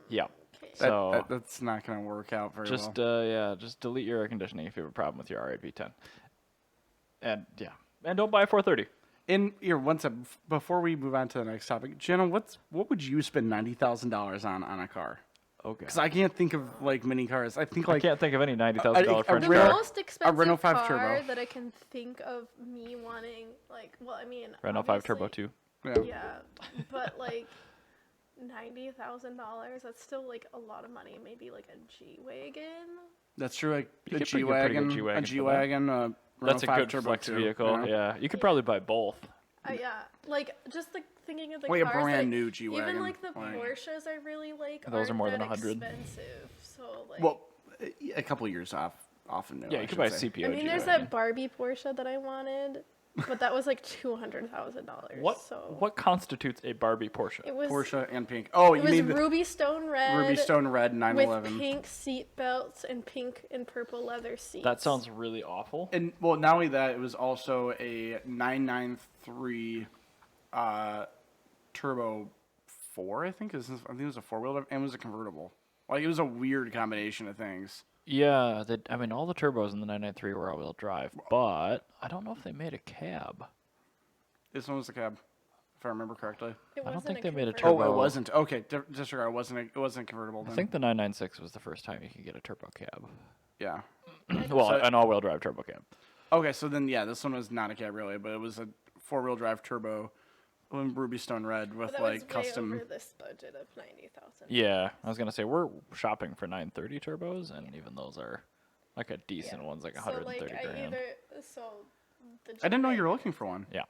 [SPEAKER 1] Yep.
[SPEAKER 3] Okay.
[SPEAKER 1] So
[SPEAKER 2] That's not going to work out very
[SPEAKER 1] just
[SPEAKER 2] well.
[SPEAKER 1] just delete your air conditioning if you have a problem with your R8 V10. And and don't buy a 430.
[SPEAKER 2] In here, before we move on to the next topic, Jenna, what would you spend $90,000 on a car?
[SPEAKER 1] Okay.
[SPEAKER 2] Because I can't think of like many cars. I think
[SPEAKER 1] I
[SPEAKER 2] like
[SPEAKER 1] can't think of any $90,000 French
[SPEAKER 3] The
[SPEAKER 2] Renault-
[SPEAKER 1] car.
[SPEAKER 3] most expensive
[SPEAKER 2] Renault 5
[SPEAKER 3] car
[SPEAKER 2] Turbo.
[SPEAKER 3] that I can think of me wanting, like, well, I mean,
[SPEAKER 1] Renault 5 Turbo
[SPEAKER 3] obviously-
[SPEAKER 1] 2.
[SPEAKER 2] yeah.
[SPEAKER 3] Yeah, but like $90,000, that's still like a lot of money. Maybe like a G-Wagon.
[SPEAKER 2] That's true. Like
[SPEAKER 1] You
[SPEAKER 2] a
[SPEAKER 1] could probably get a pretty good
[SPEAKER 2] G-Wagon,
[SPEAKER 1] G-Wagon for that. That's a
[SPEAKER 2] Renault 5
[SPEAKER 1] good
[SPEAKER 2] Turbo
[SPEAKER 1] flex
[SPEAKER 2] 2,
[SPEAKER 1] vehicle. Yeah. You could probably buy both.
[SPEAKER 3] Yeah, like just like thinking of the
[SPEAKER 2] Like a
[SPEAKER 3] cars
[SPEAKER 2] brand
[SPEAKER 3] that,
[SPEAKER 2] new G-Wagon,
[SPEAKER 3] Even like the
[SPEAKER 2] like-
[SPEAKER 3] Porsches I really like.
[SPEAKER 1] Those are more than
[SPEAKER 3] that
[SPEAKER 1] 100.
[SPEAKER 3] Expensive, so like.
[SPEAKER 2] Well, a couple years off and new.
[SPEAKER 1] Yeah,
[SPEAKER 2] I
[SPEAKER 1] you could
[SPEAKER 2] should
[SPEAKER 1] buy a
[SPEAKER 2] say.
[SPEAKER 1] CPO
[SPEAKER 3] I mean, there's
[SPEAKER 1] G-Wagon.
[SPEAKER 3] that Barbie Porsche that I wanted, but that was like $200,000.
[SPEAKER 1] What
[SPEAKER 3] So
[SPEAKER 1] what constitutes a Barbie Porsche?
[SPEAKER 3] it was
[SPEAKER 2] Porsche and pink. Oh,
[SPEAKER 3] It
[SPEAKER 2] you
[SPEAKER 3] was
[SPEAKER 2] mean the
[SPEAKER 3] ruby stone red.
[SPEAKER 2] Ruby Stone Red
[SPEAKER 3] with
[SPEAKER 2] 911?
[SPEAKER 3] pink seat belts and pink and purple leather seats.
[SPEAKER 1] That sounds really awful.
[SPEAKER 2] And well, not only that, it was also a 993 Turbo 4. I think it was a 4-wheel drive, and it was a convertible. Like it was a weird combination of things.
[SPEAKER 1] Yeah, I mean, all the turbos in the 993 were all-wheel drive, but I don't know if they made a cab.
[SPEAKER 2] This one was the cab, if I remember correctly.
[SPEAKER 3] It
[SPEAKER 1] I don't
[SPEAKER 3] wasn't
[SPEAKER 1] think they made a
[SPEAKER 3] convertible.
[SPEAKER 2] Oh,
[SPEAKER 1] Turbo.
[SPEAKER 2] it wasn't. Okay, disregard. It wasn't convertible. Then.
[SPEAKER 1] I think the 996 was the first time you could get a turbo cab.
[SPEAKER 2] Yeah.
[SPEAKER 1] Well,
[SPEAKER 2] So-
[SPEAKER 1] an all-wheel drive turbo cab.
[SPEAKER 2] Okay, so then yeah, this one was not a cabriolet, but it was a 4-wheel drive turbo, Ruby Stone Red with
[SPEAKER 3] But that
[SPEAKER 2] like
[SPEAKER 3] was
[SPEAKER 2] custom.
[SPEAKER 3] way over this budget of 90,000.
[SPEAKER 1] Yeah, I was gonna say we're shopping for 930 turbos, and even those are like a decent one's like
[SPEAKER 3] So
[SPEAKER 1] 130
[SPEAKER 3] like
[SPEAKER 1] grand.
[SPEAKER 3] the
[SPEAKER 2] I didn't know you
[SPEAKER 3] G-Wagon-
[SPEAKER 2] were looking for one.
[SPEAKER 1] Yeah.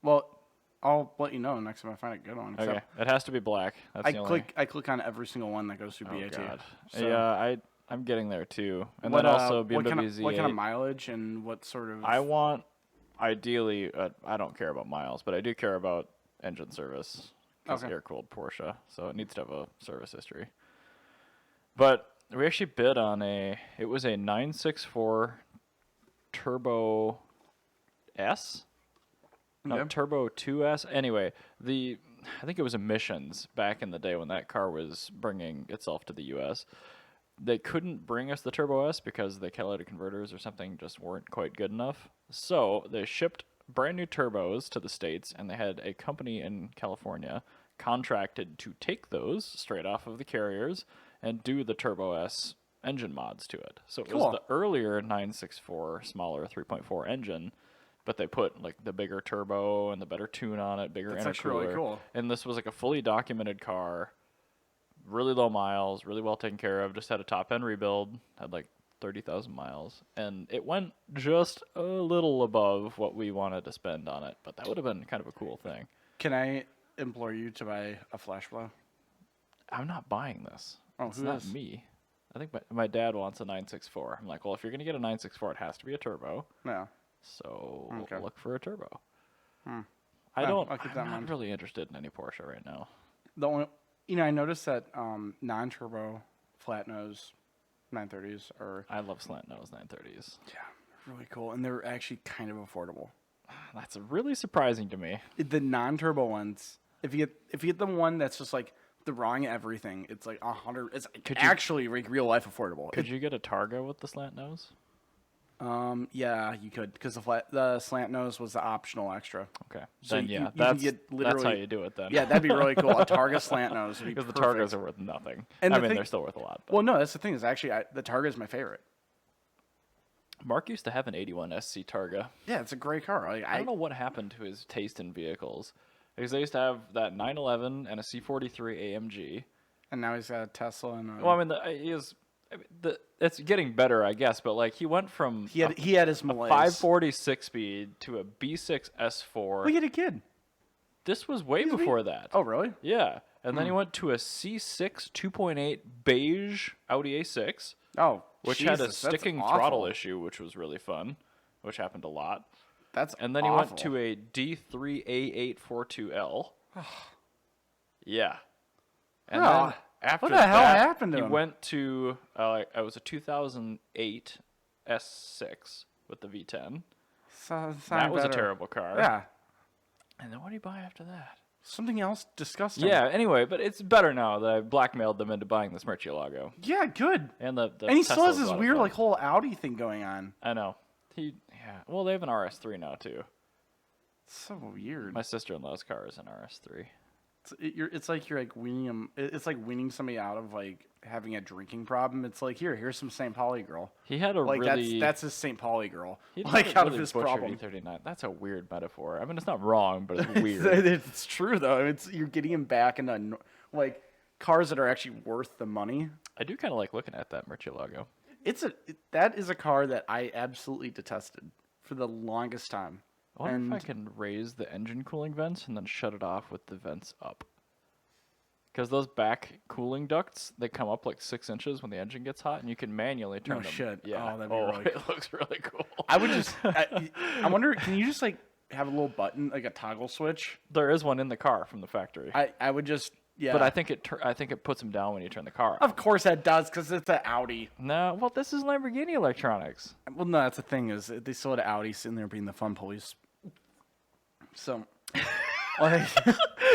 [SPEAKER 2] Well, I'll let you know next time I find a good one.
[SPEAKER 1] Okay, it has to be black. That's
[SPEAKER 2] I
[SPEAKER 1] the only.
[SPEAKER 2] click on every single one that goes through
[SPEAKER 1] Oh
[SPEAKER 2] BAT.
[SPEAKER 1] god.
[SPEAKER 2] So
[SPEAKER 1] Yeah, I'm getting there too, and
[SPEAKER 2] what,
[SPEAKER 1] then also
[SPEAKER 2] what
[SPEAKER 1] BMW
[SPEAKER 2] kind of,
[SPEAKER 1] Z8.
[SPEAKER 2] what kind of mileage and what sort of?
[SPEAKER 1] I want, ideally, I don't care about miles, but I do care about engine service. It's
[SPEAKER 2] Okay.
[SPEAKER 1] air-cooled Porsche, so it needs to have a service history. But we actually bid on it was a 964 Turbo S? No,
[SPEAKER 2] Okay.
[SPEAKER 1] Turbo 2S. Anyway, the I think it was emissions back in the day when that car was bringing itself to the U.S. They couldn't bring us the Turbo S because the catalytic converters or something just weren't quite good enough. So they shipped brand new turbos to the States, and they had a company in California contracted to take those straight off of the carriers and do the Turbo S engine mods to it. So it was the earlier 964 smaller 3.4 engine, but they put like the bigger turbo and the better tune on it, bigger intercooler.
[SPEAKER 2] That's really cool.
[SPEAKER 1] And this was like a fully documented car, really low miles, really well taken care of, just had a top end rebuild, had like 30,000 miles, and it went just a little above what we wanted to spend on it, but that would have been kind of a cool thing.
[SPEAKER 2] Can I implore you to buy a flash blow?
[SPEAKER 1] I'm not buying this.
[SPEAKER 2] Oh,
[SPEAKER 1] it's
[SPEAKER 2] who
[SPEAKER 1] not
[SPEAKER 2] is?
[SPEAKER 1] me. I think my dad wants a 964. I'm like, well, if you're going to get a 964, it has to be a turbo.
[SPEAKER 2] No.
[SPEAKER 1] So
[SPEAKER 2] Okay.
[SPEAKER 1] look for a turbo.
[SPEAKER 2] Hmm.
[SPEAKER 1] I'm
[SPEAKER 2] I'll keep that in
[SPEAKER 1] not
[SPEAKER 2] mind.
[SPEAKER 1] really interested in any Porsche right now.
[SPEAKER 2] The only, I noticed that non-turbo flat nose 930s are
[SPEAKER 1] I love slant nose 930s.
[SPEAKER 2] really cool, and they're actually kind of affordable.
[SPEAKER 1] That's really surprising to me.
[SPEAKER 2] The non-turbo ones, if you get the one that's just like the wrong everything, it's like 100. It's actually like real life affordable.
[SPEAKER 1] Could you get a Targa with the slant nose?
[SPEAKER 2] Yeah, you could, because the slant nose was the optional extra.
[SPEAKER 1] Okay.
[SPEAKER 2] So
[SPEAKER 1] Then
[SPEAKER 2] you
[SPEAKER 1] yeah,
[SPEAKER 2] can
[SPEAKER 1] that's
[SPEAKER 2] get
[SPEAKER 1] how
[SPEAKER 2] literally-
[SPEAKER 1] you do it then.
[SPEAKER 2] Yeah, that'd be really cool. A Targa slant nose would be
[SPEAKER 1] Because the
[SPEAKER 2] perfect.
[SPEAKER 1] Targas are worth nothing.
[SPEAKER 2] And
[SPEAKER 1] I
[SPEAKER 2] the
[SPEAKER 1] mean,
[SPEAKER 2] thing-
[SPEAKER 1] they're still worth a lot. But.
[SPEAKER 2] Well, no, that's the thing. Is actually the Targa is my favorite.
[SPEAKER 1] Mark used to have an 81 SC Targa.
[SPEAKER 2] Yeah, it's a great car. Like,
[SPEAKER 1] I don't know what happened to his taste in vehicles. Because they used to have that 911 and a C43 AMG.
[SPEAKER 2] And now he's got a Tesla and.
[SPEAKER 1] Well, I mean, it's getting better, I guess. But like, he went from
[SPEAKER 2] he had his malaise.
[SPEAKER 1] 540 6-speed to a B6 S4.
[SPEAKER 2] Look at a kid.
[SPEAKER 1] This was way before that.
[SPEAKER 2] Oh, really?
[SPEAKER 1] Yeah, and then he went to a C6 2.8 beige Audi A6.
[SPEAKER 2] Oh,
[SPEAKER 1] Which
[SPEAKER 2] Jesus,
[SPEAKER 1] had a
[SPEAKER 2] that's
[SPEAKER 1] sticking
[SPEAKER 2] awful.
[SPEAKER 1] throttle issue, which was really fun, which happened a lot.
[SPEAKER 2] That's
[SPEAKER 1] And then he
[SPEAKER 2] awful.
[SPEAKER 1] went to a D3A842L. Yeah. And
[SPEAKER 2] Huh.
[SPEAKER 1] then after
[SPEAKER 2] What the hell
[SPEAKER 1] that,
[SPEAKER 2] happened to
[SPEAKER 1] he
[SPEAKER 2] him?
[SPEAKER 1] went to, it was a 2008 S6 with the V10. That was a terrible car.
[SPEAKER 2] Yeah.
[SPEAKER 1] And then what did he buy after that?
[SPEAKER 2] Something else disgusting.
[SPEAKER 1] Yeah, anyway, but it's better now that I blackmailed them into buying this Murcielago.
[SPEAKER 2] Yeah, good.
[SPEAKER 1] And the
[SPEAKER 2] And he still has
[SPEAKER 1] Tesla's
[SPEAKER 2] this
[SPEAKER 1] a lot of
[SPEAKER 2] weird
[SPEAKER 1] fun.
[SPEAKER 2] like whole Audi thing going on.
[SPEAKER 1] I know. Well, they have an RS3 now, too.
[SPEAKER 2] It's so weird.
[SPEAKER 1] My sister-in-law's car is an RS3.
[SPEAKER 2] It's like you're like weaning them. It's like weaning somebody out of like having a drinking problem. It's like here's some St. Pauli girl.
[SPEAKER 1] He had a
[SPEAKER 2] Like
[SPEAKER 1] really...
[SPEAKER 2] that's his St. Pauli girl.
[SPEAKER 1] he had
[SPEAKER 2] Like
[SPEAKER 1] a
[SPEAKER 2] out
[SPEAKER 1] really
[SPEAKER 2] of his
[SPEAKER 1] butchered
[SPEAKER 2] problem.
[SPEAKER 1] E39. That's a weird metaphor. I mean, it's not wrong, but it's weird.
[SPEAKER 2] It's true though. You're getting him back into like cars that are actually worth the money.
[SPEAKER 1] I do kind of like looking at that Murcielago.
[SPEAKER 2] That is a car that I absolutely detested for the longest time.
[SPEAKER 1] I wonder if I can raise the engine cooling vents and then shut it off with the vents up. Because those back cooling ducts, they come up like 6 inches when the engine gets hot, and you can manually turn
[SPEAKER 2] No
[SPEAKER 1] them.
[SPEAKER 2] shit.
[SPEAKER 1] Yeah.
[SPEAKER 2] Oh, that'd be really
[SPEAKER 1] it looks really cool.
[SPEAKER 2] I would just. I wonder. Can you just like have a little button, like a toggle switch?
[SPEAKER 1] There is one in the car from the factory.
[SPEAKER 2] I would just. Yeah.
[SPEAKER 1] But I think it puts them down when you turn the car off.
[SPEAKER 2] Of course that does, because it's an Audi.
[SPEAKER 1] No, well, this is Lamborghini electronics.
[SPEAKER 2] Well, no, that's the thing is they still had Audi sitting there being the fun police. So, like,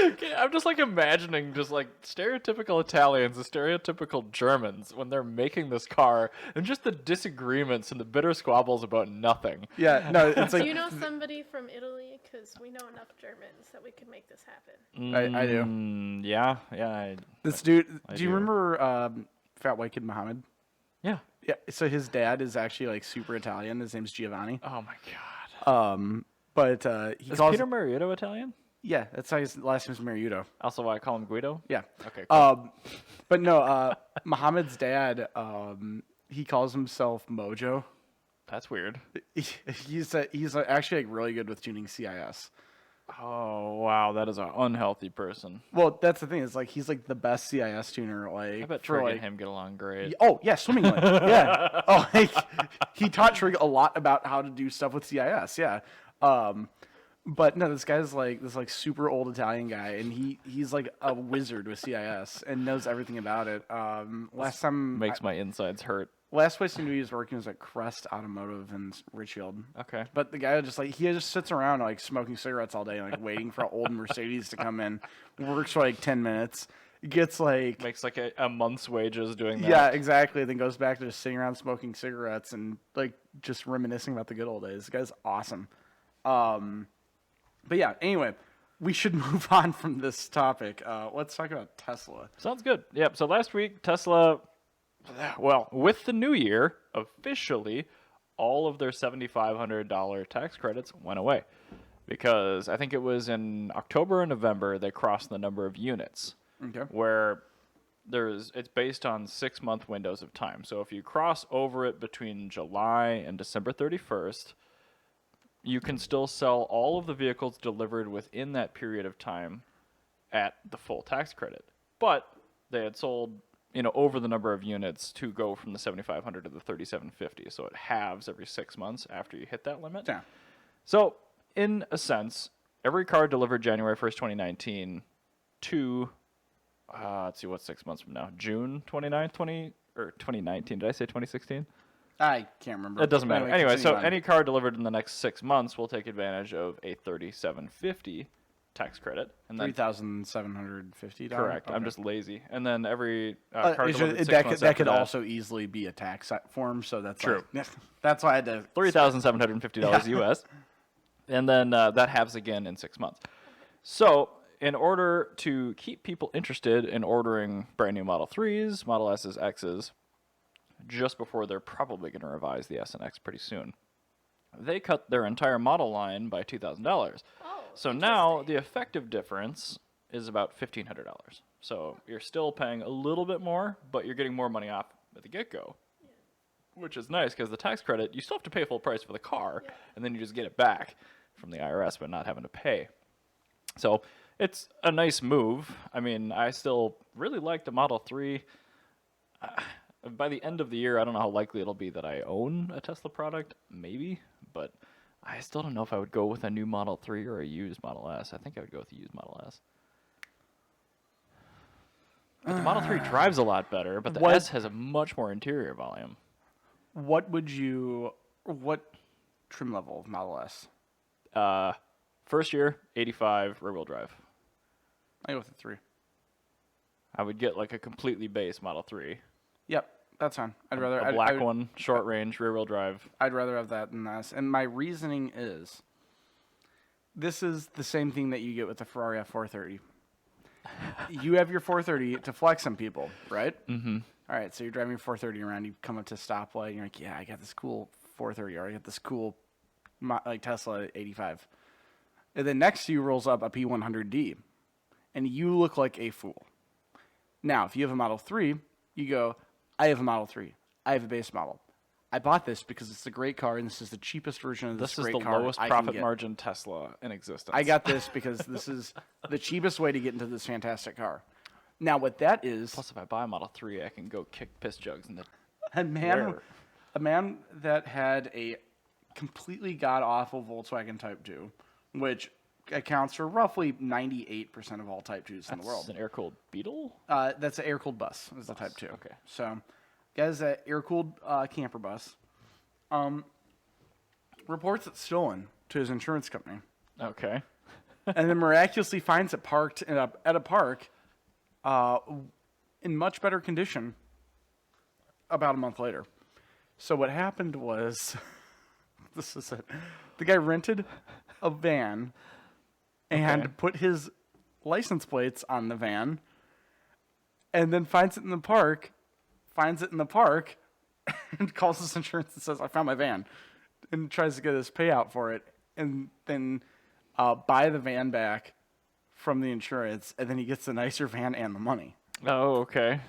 [SPEAKER 1] Okay, I'm just like imagining just like stereotypical Italians and stereotypical Germans when they're making this car and just the disagreements and the bitter squabbles about nothing.
[SPEAKER 2] yeah, no, it's
[SPEAKER 3] Do
[SPEAKER 2] like
[SPEAKER 3] you know somebody from Italy? Because we know enough Germans that we could make this happen.
[SPEAKER 2] I do.
[SPEAKER 1] Yeah.
[SPEAKER 2] This dude.
[SPEAKER 1] I
[SPEAKER 2] Do you
[SPEAKER 1] do.
[SPEAKER 2] remember Fat White Kid Muhammad?
[SPEAKER 1] Yeah.
[SPEAKER 2] Yeah. So his dad is actually like super Italian. His name's Giovanni.
[SPEAKER 1] Oh my god.
[SPEAKER 2] But he
[SPEAKER 1] Is
[SPEAKER 2] calls.
[SPEAKER 1] Peter Mariotto Italian?
[SPEAKER 2] Yeah, that's how his last name's Mariuto.
[SPEAKER 1] Also why I call him Guido?
[SPEAKER 2] Yeah.
[SPEAKER 1] Okay, cool.
[SPEAKER 2] But no, Muhammad's dad, he calls himself Mojo.
[SPEAKER 1] That's weird.
[SPEAKER 2] He's actually like really good with tuning CIS.
[SPEAKER 1] Oh, wow. That is an unhealthy person.
[SPEAKER 2] Well, that's the thing. Is like he's like the best CIS tuner. Like
[SPEAKER 1] I bet
[SPEAKER 2] for
[SPEAKER 1] Trig
[SPEAKER 2] like
[SPEAKER 1] and him get along great.
[SPEAKER 2] oh yeah, swimmingly. Yeah. Oh, like he taught Trig a lot about how to do stuff with CIS. Yeah. But no, this guy's like this like super old Italian guy, and he's like a wizard with CIS and knows everything about it. Last time
[SPEAKER 1] Makes my insides hurt.
[SPEAKER 2] last place I knew he was working was at Crest Automotive in Richfield.
[SPEAKER 1] Okay.
[SPEAKER 2] But the guy just he just sits around like smoking cigarettes all day, like waiting for an old Mercedes to come in. Works for like 10 minutes. Gets like
[SPEAKER 1] makes like a month's wages doing that.
[SPEAKER 2] Yeah, exactly. Then goes back to just sitting around smoking cigarettes and like just reminiscing about the good old days. This guy's awesome. But yeah, anyway, we should move on from this topic. Let's talk about Tesla.
[SPEAKER 1] Sounds good. Yep. So last week, Tesla, well, with the new year, officially, all of their $7,500 tax credits went away. Because I think it was in October and November, they crossed the number of units.
[SPEAKER 2] Okay.
[SPEAKER 1] Where it's based on 6-month windows of time. So if you cross over it between July and December 31st, you can still sell all of the vehicles delivered within that period of time at the full tax credit. But they had sold, over the number of units to go from the 7,500 to the 3,750. So it halves every 6 months after you hit that limit.
[SPEAKER 2] Yeah.
[SPEAKER 1] So in a sense, every car delivered January 1st, 2019 to, let's see, what's 6 months from now? June 29th, 2019. Did I say 2016?
[SPEAKER 2] I can't remember.
[SPEAKER 1] It doesn't matter. Anyway, so
[SPEAKER 2] continue on.
[SPEAKER 1] any car delivered in the next 6 months will take advantage of a 3,750 tax credit. And then
[SPEAKER 2] $3,750.
[SPEAKER 1] correct.
[SPEAKER 2] Okay.
[SPEAKER 1] I'm just lazy. And then every car delivered 6 months
[SPEAKER 2] that
[SPEAKER 1] after
[SPEAKER 2] could also easily be a tax form. So that's
[SPEAKER 1] True.
[SPEAKER 2] That's why I had to.
[SPEAKER 1] $3,750 US. And then that halves again in 6 months. So in order to keep people interested in ordering brand new Model 3s, Model S's, X's, just before they're probably going to revise the S and X pretty soon, they cut their entire model line by $2,000.
[SPEAKER 3] Oh,
[SPEAKER 1] So now the effective difference is about $1,500. So you're still paying a little bit more, but you're getting more money off at the get-go, which is nice because the tax credit, you still have to pay full price for the car, and then you just get it back from the IRS but not having to pay. So it's a nice move. I mean, I still really like the Model 3. By the end of the year, I don't know how likely it'll be that I own a Tesla product, maybe, but I still don't know if I would go with a new Model 3 or a used Model S. I think I would go with the used Model S. But the Model 3 drives a lot better, but the S has a much more interior volume.
[SPEAKER 2] What trim level of Model S?
[SPEAKER 1] First year, 85 rear-wheel drive.
[SPEAKER 2] I go with the 3.
[SPEAKER 1] I would get like a completely base Model 3.
[SPEAKER 2] Yep, that's fine. I'd rather
[SPEAKER 1] a black one, short range, rear-wheel drive.
[SPEAKER 2] I'd rather have that than this. And my reasoning is, this is the same thing that you get with the Ferrari F430. You have your 430 to flex on people, right? Mm-hmm. All right, so you're driving your 430 around. You come up to a stoplight, and you're like, yeah, I got this cool 430, or I got this cool like Tesla 85. And then next to you rolls up a P100D, and you look like a fool. Now, if you have a Model 3, you go, I have a Model 3. I have a base model. I bought this because it's a great car, and this is the cheapest version of this great car.
[SPEAKER 1] This is the lowest profit margin Tesla in existence.
[SPEAKER 2] I got this because this is the cheapest way to get into this fantastic car. Now, what that is...
[SPEAKER 1] Plus, if I buy a Model 3, I can go kick piss jugs in the
[SPEAKER 2] a man that had a completely god-awful Volkswagen Type 2, which accounts for roughly 98% of all Type 2s in the world.
[SPEAKER 1] That's an air-cooled Beetle?
[SPEAKER 2] That's an air-cooled bus, is the Type 2.
[SPEAKER 1] Okay.
[SPEAKER 2] So, guys, that air-cooled camper bus reports it stolen to his insurance company.
[SPEAKER 1] Okay.
[SPEAKER 2] And then miraculously finds it parked at a park in much better condition about a month later. So what happened was, this is it. The guy rented a van and put his license plates on the van, and then finds it in the park, and calls his insurance and says, I found my van, and tries to get his payout for it, and then buy the van back from the insurance, and then he gets the nicer van and the money.
[SPEAKER 1] Oh, okay.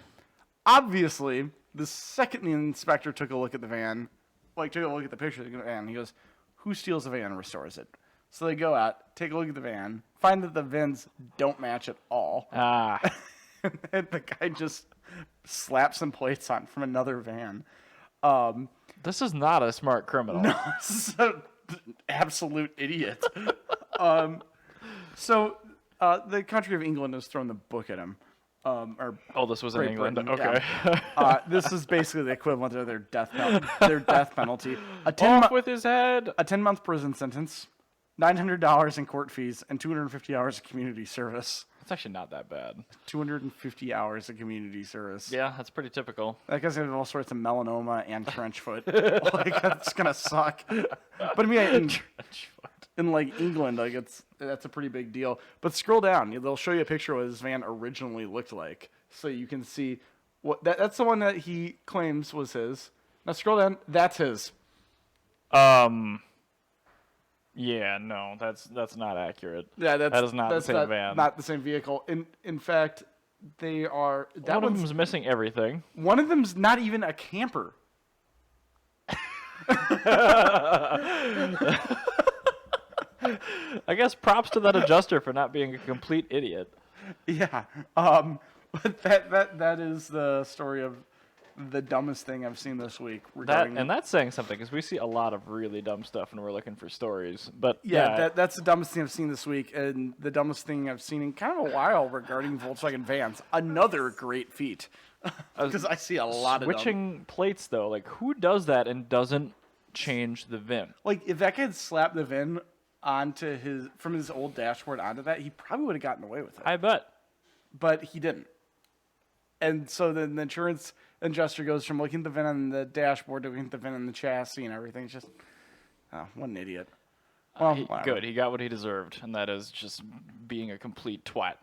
[SPEAKER 2] Obviously, the second the inspector took a look at the van, took a look at the picture of the van, he goes, who steals a van and restores it? So they go out, take a look at the van, find that the VINs don't match at all.
[SPEAKER 1] Ah.
[SPEAKER 2] And the guy just slaps some plates on from another van.
[SPEAKER 1] This is not a smart criminal.
[SPEAKER 2] No, this is an absolute idiot. So the country of England has thrown the book at him.
[SPEAKER 1] Oh, this was in
[SPEAKER 2] Great
[SPEAKER 1] England.
[SPEAKER 2] Britain,
[SPEAKER 1] Okay.
[SPEAKER 2] This is basically the equivalent of their death penalty.
[SPEAKER 1] Off with his head.
[SPEAKER 2] A 10-month prison sentence, $900 in court fees, and 250 hours of community service.
[SPEAKER 1] It's actually not that bad.
[SPEAKER 2] 250 hours of community service.
[SPEAKER 1] Yeah, that's pretty typical.
[SPEAKER 2] That guy's gonna have all sorts of melanoma and trench foot. Like, that's gonna suck. But I mean, in like England, like that's a pretty big deal. But scroll down; they'll show you a picture of what his van originally looked like, so you can see what that's the one that he claims was his. Now scroll down; that's his.
[SPEAKER 1] Yeah, no, that's not accurate.
[SPEAKER 2] Yeah,
[SPEAKER 1] that is not the same van.
[SPEAKER 2] Not the same vehicle. In fact, they are.
[SPEAKER 1] One of them's missing everything.
[SPEAKER 2] One of them's not even a camper.
[SPEAKER 1] I guess props to that adjuster for not being a complete idiot.
[SPEAKER 2] Yeah. But that is the story of the dumbest thing I've seen this week.
[SPEAKER 1] That's saying something, because we see a lot of really dumb stuff when we're looking for stories. But
[SPEAKER 2] that's the dumbest thing I've seen this week, and the dumbest thing I've seen in kind of a while regarding Volkswagen vans. Another great feat, because I see a lot of
[SPEAKER 1] switching plates though. Like, who does that and doesn't change the VIN?
[SPEAKER 2] Like, if that guy had slapped the VIN from his old dashboard onto that, he probably would have gotten away with it.
[SPEAKER 1] I bet.
[SPEAKER 2] But he didn't. And so then the insurance adjuster goes from looking at the VIN on the dashboard to looking at the VIN on the chassis and everything. It's just, what an idiot. Well,
[SPEAKER 1] good. He got what he deserved, and that is just being a complete twat.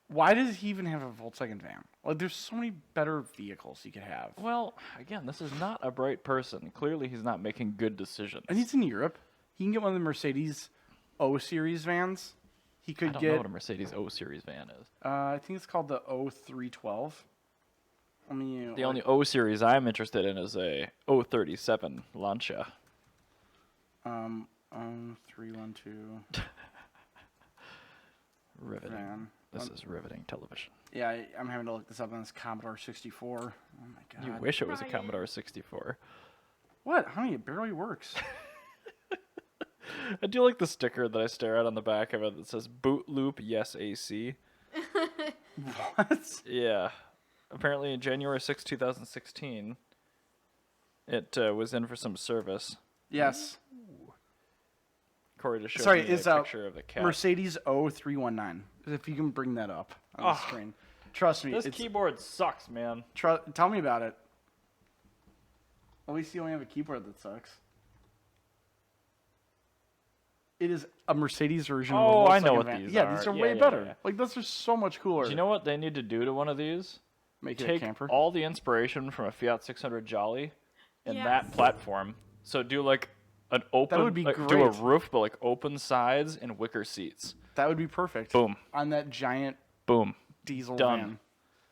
[SPEAKER 2] Why does he even have a Volkswagen van? Like, there's so many better vehicles he could have.
[SPEAKER 1] Well, again, this is not a bright person. Clearly, he's not making good decisions.
[SPEAKER 2] And he's in Europe. He can get one of the Mercedes O-Series vans. He could
[SPEAKER 1] I don't
[SPEAKER 2] get
[SPEAKER 1] know what a Mercedes O-Series van is.
[SPEAKER 2] I think it's called the O312.
[SPEAKER 1] The only O-Series I'm interested in is a O37 Lancia.
[SPEAKER 2] 312.
[SPEAKER 1] Riveting.
[SPEAKER 2] Van.
[SPEAKER 1] This is riveting television.
[SPEAKER 2] Yeah, I'm having to look this up on this Commodore 64. Oh my god.
[SPEAKER 1] You wish it was a Commodore 64.
[SPEAKER 2] What? Honey, it barely works.
[SPEAKER 1] I do like the sticker that I stare at on the back of it that says "Boot Loop Yes AC."
[SPEAKER 2] What?
[SPEAKER 1] Yeah. Apparently, January 6, 2016, it was in for some service.
[SPEAKER 2] Yes.
[SPEAKER 1] Corey just showed me
[SPEAKER 2] it's
[SPEAKER 1] a picture of the cat.
[SPEAKER 2] Mercedes O319. If you can bring that up on the screen. Trust me.
[SPEAKER 1] This keyboard sucks, man.
[SPEAKER 2] Tell me about it. At least you only have a keyboard that sucks. It is a Mercedes version of a Volkswagen
[SPEAKER 1] I know what
[SPEAKER 2] van.
[SPEAKER 1] these
[SPEAKER 2] Yeah,
[SPEAKER 1] are.
[SPEAKER 2] these are
[SPEAKER 1] Yeah,
[SPEAKER 2] way
[SPEAKER 1] yeah,
[SPEAKER 2] better.
[SPEAKER 1] yeah.
[SPEAKER 2] Like, those are so much cooler.
[SPEAKER 1] Do you know what they need to do to one of these?
[SPEAKER 2] Make it a
[SPEAKER 1] Take
[SPEAKER 2] camper?
[SPEAKER 1] all the inspiration from a Fiat 600 Jolly and that
[SPEAKER 3] Yes.
[SPEAKER 1] platform. So do like an open,
[SPEAKER 2] That would be
[SPEAKER 1] do a
[SPEAKER 2] great.
[SPEAKER 1] roof, but like open sides and wicker seats.
[SPEAKER 2] That would be perfect.
[SPEAKER 1] Boom.
[SPEAKER 2] On that giant
[SPEAKER 1] Boom.
[SPEAKER 2] diesel
[SPEAKER 1] Done.
[SPEAKER 2] van.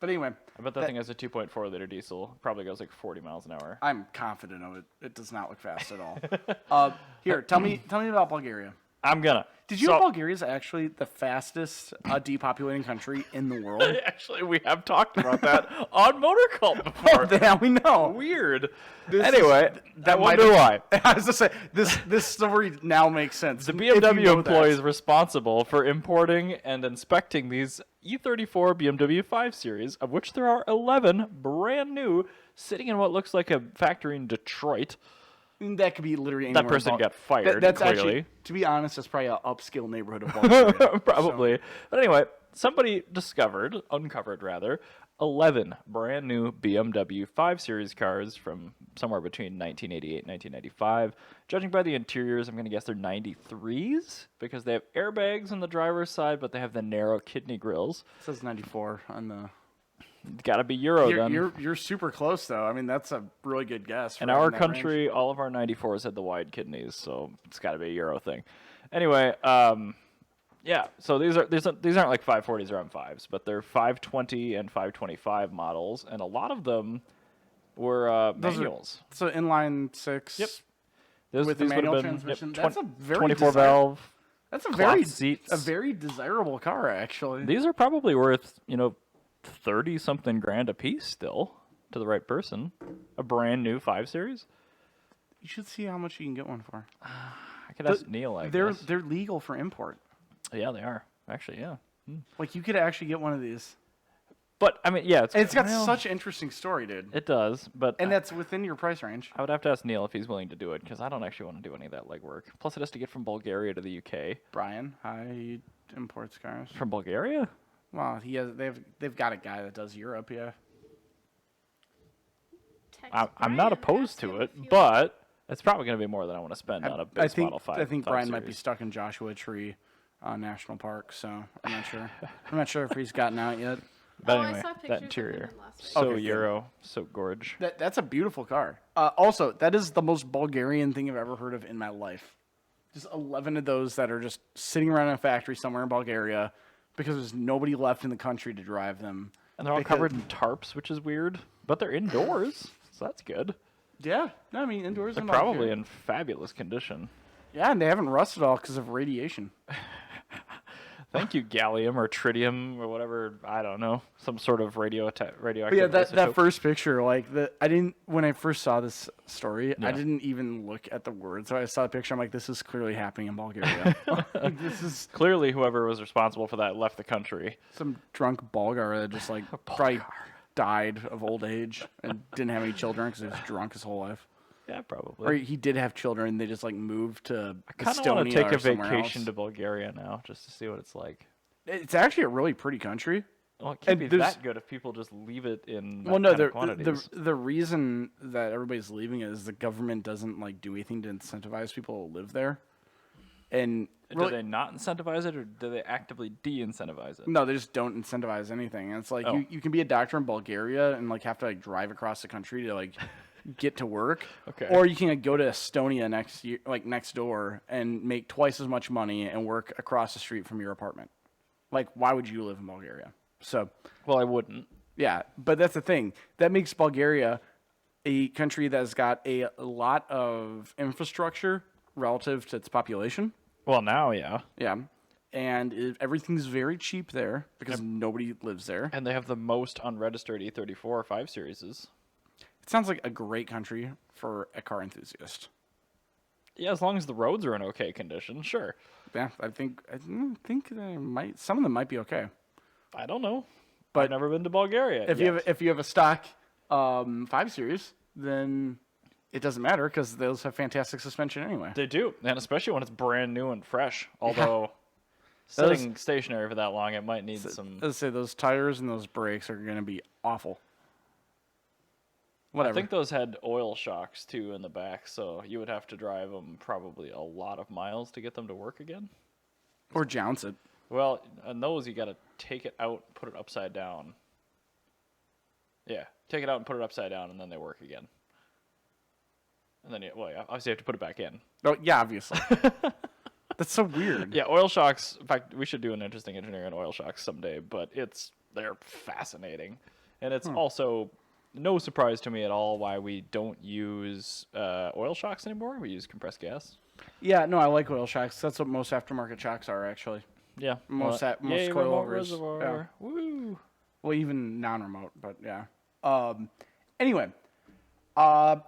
[SPEAKER 2] But anyway,
[SPEAKER 1] I bet that thing has a 2.4 liter diesel. Probably goes like 40 miles an hour.
[SPEAKER 2] I'm confident of it. It does not look fast at all. Here, tell me about Bulgaria.
[SPEAKER 1] I'm gonna.
[SPEAKER 2] Did you know Bulgaria is actually the fastest depopulating country in the world?
[SPEAKER 1] Actually, we have talked about that on MotorCult before.
[SPEAKER 2] Yeah, we know.
[SPEAKER 1] Weird.
[SPEAKER 2] This
[SPEAKER 1] Anyway, I wonder why.
[SPEAKER 2] I was just saying, this story now makes sense.
[SPEAKER 1] The
[SPEAKER 2] If you
[SPEAKER 1] BMW
[SPEAKER 2] know
[SPEAKER 1] employees
[SPEAKER 2] that.
[SPEAKER 1] responsible for importing and inspecting these E34 BMW 5 Series, of which there are 11 brand new, sitting in what looks like a factory in Detroit.
[SPEAKER 2] That could be literally anywhere.
[SPEAKER 1] That person
[SPEAKER 2] in
[SPEAKER 1] got fired,
[SPEAKER 2] That's
[SPEAKER 1] clearly.
[SPEAKER 2] actually, to be honest, that's probably an upscale neighborhood of Bulgaria.
[SPEAKER 1] Probably. But anyway, somebody uncovered, 11 brand new BMW 5 Series cars from somewhere between 1988 and 1995. Judging by the interiors, I'm going to guess they're 93s because they have airbags on the driver's side, but they have the narrow kidney grills.
[SPEAKER 2] It says 94 on the...
[SPEAKER 1] Got to be Euro then.
[SPEAKER 2] You're super close, though. I mean, that's a really good guess.
[SPEAKER 1] In our country, all of our 94s had the wide kidneys, so it's got to be a Euro thing. Anyway, yeah. So these aren't like 540s or M5s, but they're 520 and 525 models, and a lot of them were manuals.
[SPEAKER 2] So inline six.
[SPEAKER 1] Yep.
[SPEAKER 2] With the
[SPEAKER 1] these would have
[SPEAKER 2] manual
[SPEAKER 1] been,
[SPEAKER 2] transmission. That's a very
[SPEAKER 1] 24 valve.
[SPEAKER 2] That's
[SPEAKER 1] cloth seats.
[SPEAKER 2] a very desirable car, actually.
[SPEAKER 1] These are probably worth 30 something grand a piece still to the right person. A brand new 5 Series.
[SPEAKER 2] You should see how much you can get one for.
[SPEAKER 1] I could ask Neil. I guess.
[SPEAKER 2] They're legal for import.
[SPEAKER 1] Yeah, they are actually. Yeah.
[SPEAKER 2] Like, you could actually get one of these.
[SPEAKER 1] But I mean, yeah,
[SPEAKER 2] It's got
[SPEAKER 1] well,
[SPEAKER 2] such an interesting story, dude.
[SPEAKER 1] It does, but
[SPEAKER 2] And that's within your price range.
[SPEAKER 1] I would have to ask Neil if he's willing to do it because I don't actually want to do any of that legwork. Plus, it has to get from Bulgaria to the UK.
[SPEAKER 2] Brian, he imports cars.
[SPEAKER 1] From Bulgaria?
[SPEAKER 2] Well, they've got a guy that does Europe, yeah.
[SPEAKER 1] I'm not opposed to it, but it's probably going to be more than I want to spend on a base model 5.
[SPEAKER 2] I think
[SPEAKER 1] 5
[SPEAKER 2] Brian might be
[SPEAKER 1] Series.
[SPEAKER 2] stuck in Joshua Tree National Park, so I'm not sure. I'm not sure if he's gotten out yet.
[SPEAKER 1] But
[SPEAKER 3] I
[SPEAKER 1] anyway,
[SPEAKER 3] saw pictures
[SPEAKER 1] that
[SPEAKER 3] of him
[SPEAKER 1] interior,
[SPEAKER 3] in last week.
[SPEAKER 1] so
[SPEAKER 2] Okay, good.
[SPEAKER 1] Euro, so gorge.
[SPEAKER 2] That's a beautiful car. Also, that is the most Bulgarian thing I've ever heard of in my life. Just 11 of those that are just sitting around in a factory somewhere in Bulgaria because there's nobody left in the country to drive them.
[SPEAKER 1] And they're all
[SPEAKER 2] Because-
[SPEAKER 1] covered in tarps, which is weird, but they're indoors, so that's good.
[SPEAKER 2] Yeah, no, I mean indoors.
[SPEAKER 1] They're
[SPEAKER 2] in
[SPEAKER 1] probably
[SPEAKER 2] Bulgaria.
[SPEAKER 1] in fabulous condition.
[SPEAKER 2] Yeah, and they haven't rusted all because of radiation.
[SPEAKER 1] Thank you, gallium or tritium or whatever. I don't know, some sort of radioactive.
[SPEAKER 2] But yeah, that
[SPEAKER 1] isotope.
[SPEAKER 2] first picture, like I didn't when I first saw this story, I
[SPEAKER 1] Yeah.
[SPEAKER 2] didn't even look at the words. So I saw the picture. I'm like, this is clearly happening in Bulgaria. Like, this is
[SPEAKER 1] Clearly, whoever was responsible for that left the country.
[SPEAKER 2] some drunk Bulgar that just like probably died of old age and didn't have any children because he was drunk his whole life.
[SPEAKER 1] Yeah, probably.
[SPEAKER 2] Or he did have children. They just like moved to
[SPEAKER 1] I kind of
[SPEAKER 2] Estonia
[SPEAKER 1] want to take
[SPEAKER 2] or
[SPEAKER 1] a
[SPEAKER 2] somewhere
[SPEAKER 1] vacation
[SPEAKER 2] else.
[SPEAKER 1] to Bulgaria now, just to see what it's like.
[SPEAKER 2] It's actually a really pretty country.
[SPEAKER 1] Well, it can't
[SPEAKER 2] And
[SPEAKER 1] be
[SPEAKER 2] there's-
[SPEAKER 1] that good if people just leave it in.
[SPEAKER 2] Well, no,
[SPEAKER 1] kind of quantities.
[SPEAKER 2] the reason that everybody's leaving is the government doesn't like do anything to incentivize people to live there. And
[SPEAKER 1] Do
[SPEAKER 2] really,
[SPEAKER 1] they not incentivize it, or do they actively de-incentivize it?
[SPEAKER 2] no, they just don't incentivize anything. And it's like
[SPEAKER 1] Oh.
[SPEAKER 2] you can be a doctor in Bulgaria and like have to like drive across the country to like get to work.
[SPEAKER 1] Okay.
[SPEAKER 2] Or you can like, go to Estonia next door and make twice as much money and work across the street from your apartment. Like, why would you live in Bulgaria? So,
[SPEAKER 1] Well, I wouldn't.
[SPEAKER 2] yeah, but that's the thing. That makes Bulgaria a country that's got a lot of infrastructure relative to its population.
[SPEAKER 1] Well, now, yeah.
[SPEAKER 2] Yeah. And everything's very cheap there because nobody lives there.
[SPEAKER 1] And they have the most unregistered E34 5 Series.
[SPEAKER 2] It sounds like a great country for a car enthusiast.
[SPEAKER 1] Yeah, as long as the roads are in okay condition, sure.
[SPEAKER 2] Yeah, I think some of them might be okay.
[SPEAKER 1] I don't know.
[SPEAKER 2] But
[SPEAKER 1] I've never been to Bulgaria.
[SPEAKER 2] If you have a stock 5 Series, then it doesn't matter because those have fantastic suspension anyway.
[SPEAKER 1] They do, and especially when it's brand new and fresh. Although sitting stationary for that long, it might need some.
[SPEAKER 2] Let's say those tires and those brakes are going to be awful. Whatever.
[SPEAKER 1] I think those had oil shocks too in the back, so you would have to drive them probably a lot of miles to get them to work again.
[SPEAKER 2] Or jounce it.
[SPEAKER 1] Well, on those you got to take it out, put it upside down. Yeah, take it out and put it upside down, and then they work again. And then, obviously you have to put it back in.
[SPEAKER 2] Oh, yeah, obviously. That's so weird.
[SPEAKER 1] Yeah, oil shocks. In fact, we should do an interesting engineering on oil shocks someday. But they're fascinating, and it's also no surprise to me at all why we don't use oil shocks anymore. We use compressed gas.
[SPEAKER 2] Yeah, no, I like oil shocks. That's what most aftermarket shocks are, actually.
[SPEAKER 1] Yeah,
[SPEAKER 2] Most
[SPEAKER 1] yay, remote
[SPEAKER 2] coilovers.
[SPEAKER 1] reservoir. Woo.
[SPEAKER 2] Well, even non-remote, but yeah. Anyway, I'm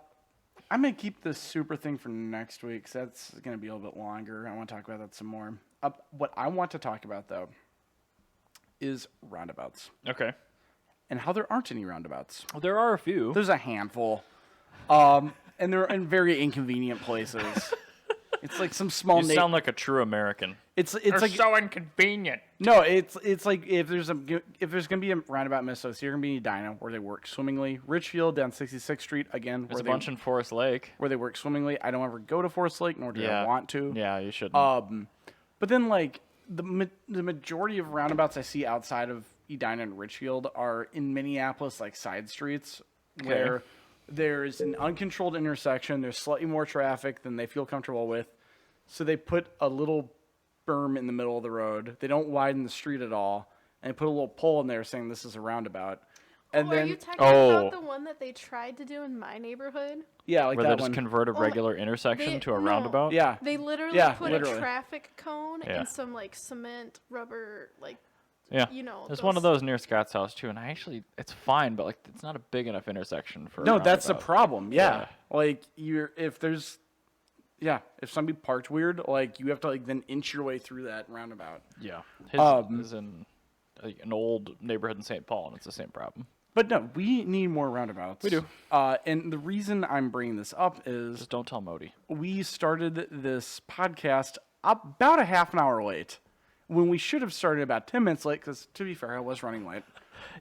[SPEAKER 2] going to keep this super thing for next week, 'cause that's going to be a little bit longer. I want to talk about that some more. What I want to talk about, though, is roundabouts.
[SPEAKER 1] Okay.
[SPEAKER 2] And how there aren't any roundabouts.
[SPEAKER 1] Well, there are a few.
[SPEAKER 2] There's a handful. And they're in very inconvenient places. It's like some small
[SPEAKER 1] You sound like a true American.
[SPEAKER 2] It's like
[SPEAKER 1] so inconvenient.
[SPEAKER 2] no, it's like if there's gonna be a roundabout in Minnesota, so you're gonna be in Edina where they work swimmingly. Richfield down 66th Street again,
[SPEAKER 1] There's a bunch in Forest Lake.
[SPEAKER 2] where they work swimmingly. I don't ever go to Forest Lake, nor do I want to.
[SPEAKER 1] Yeah, you shouldn't.
[SPEAKER 2] But then like the majority of roundabouts I see outside of Edina and Richfield are in Minneapolis, like side streets where there's an uncontrolled intersection. There's slightly more traffic than they feel comfortable with, so they put a little berm in the middle of the road. They don't widen the street at all, and they put a little pole in there saying this is a roundabout. And
[SPEAKER 3] Are
[SPEAKER 2] then
[SPEAKER 3] you talking about the one that they tried to do in my neighborhood?
[SPEAKER 2] yeah, like
[SPEAKER 1] Where they
[SPEAKER 2] that
[SPEAKER 1] just
[SPEAKER 2] one.
[SPEAKER 1] convert a regular intersection to a
[SPEAKER 3] no.
[SPEAKER 1] roundabout?
[SPEAKER 2] Yeah.
[SPEAKER 3] They literally
[SPEAKER 2] Yeah,
[SPEAKER 3] put
[SPEAKER 2] literally.
[SPEAKER 3] a traffic cone
[SPEAKER 1] Yeah.
[SPEAKER 3] and some like cement, rubber, like
[SPEAKER 1] Yeah.
[SPEAKER 3] you know.
[SPEAKER 1] There's one of those near Scott's house too, and it's fine, but like it's not a big enough intersection for.
[SPEAKER 2] No,
[SPEAKER 1] a
[SPEAKER 2] that's the
[SPEAKER 1] roundabout.
[SPEAKER 2] problem. Yeah.
[SPEAKER 1] Yeah.
[SPEAKER 2] Like if somebody parked weird, like you have to like then inch your way through that roundabout.
[SPEAKER 1] Yeah. His is in an old neighborhood in St. Paul, and it's the same problem.
[SPEAKER 2] But no, we need more roundabouts.
[SPEAKER 1] We do.
[SPEAKER 2] And the reason I'm bringing this up is
[SPEAKER 1] Just don't tell Modi.
[SPEAKER 2] we started this podcast about a half an hour late when we should have started about 10 minutes late because, to be fair, I was running late.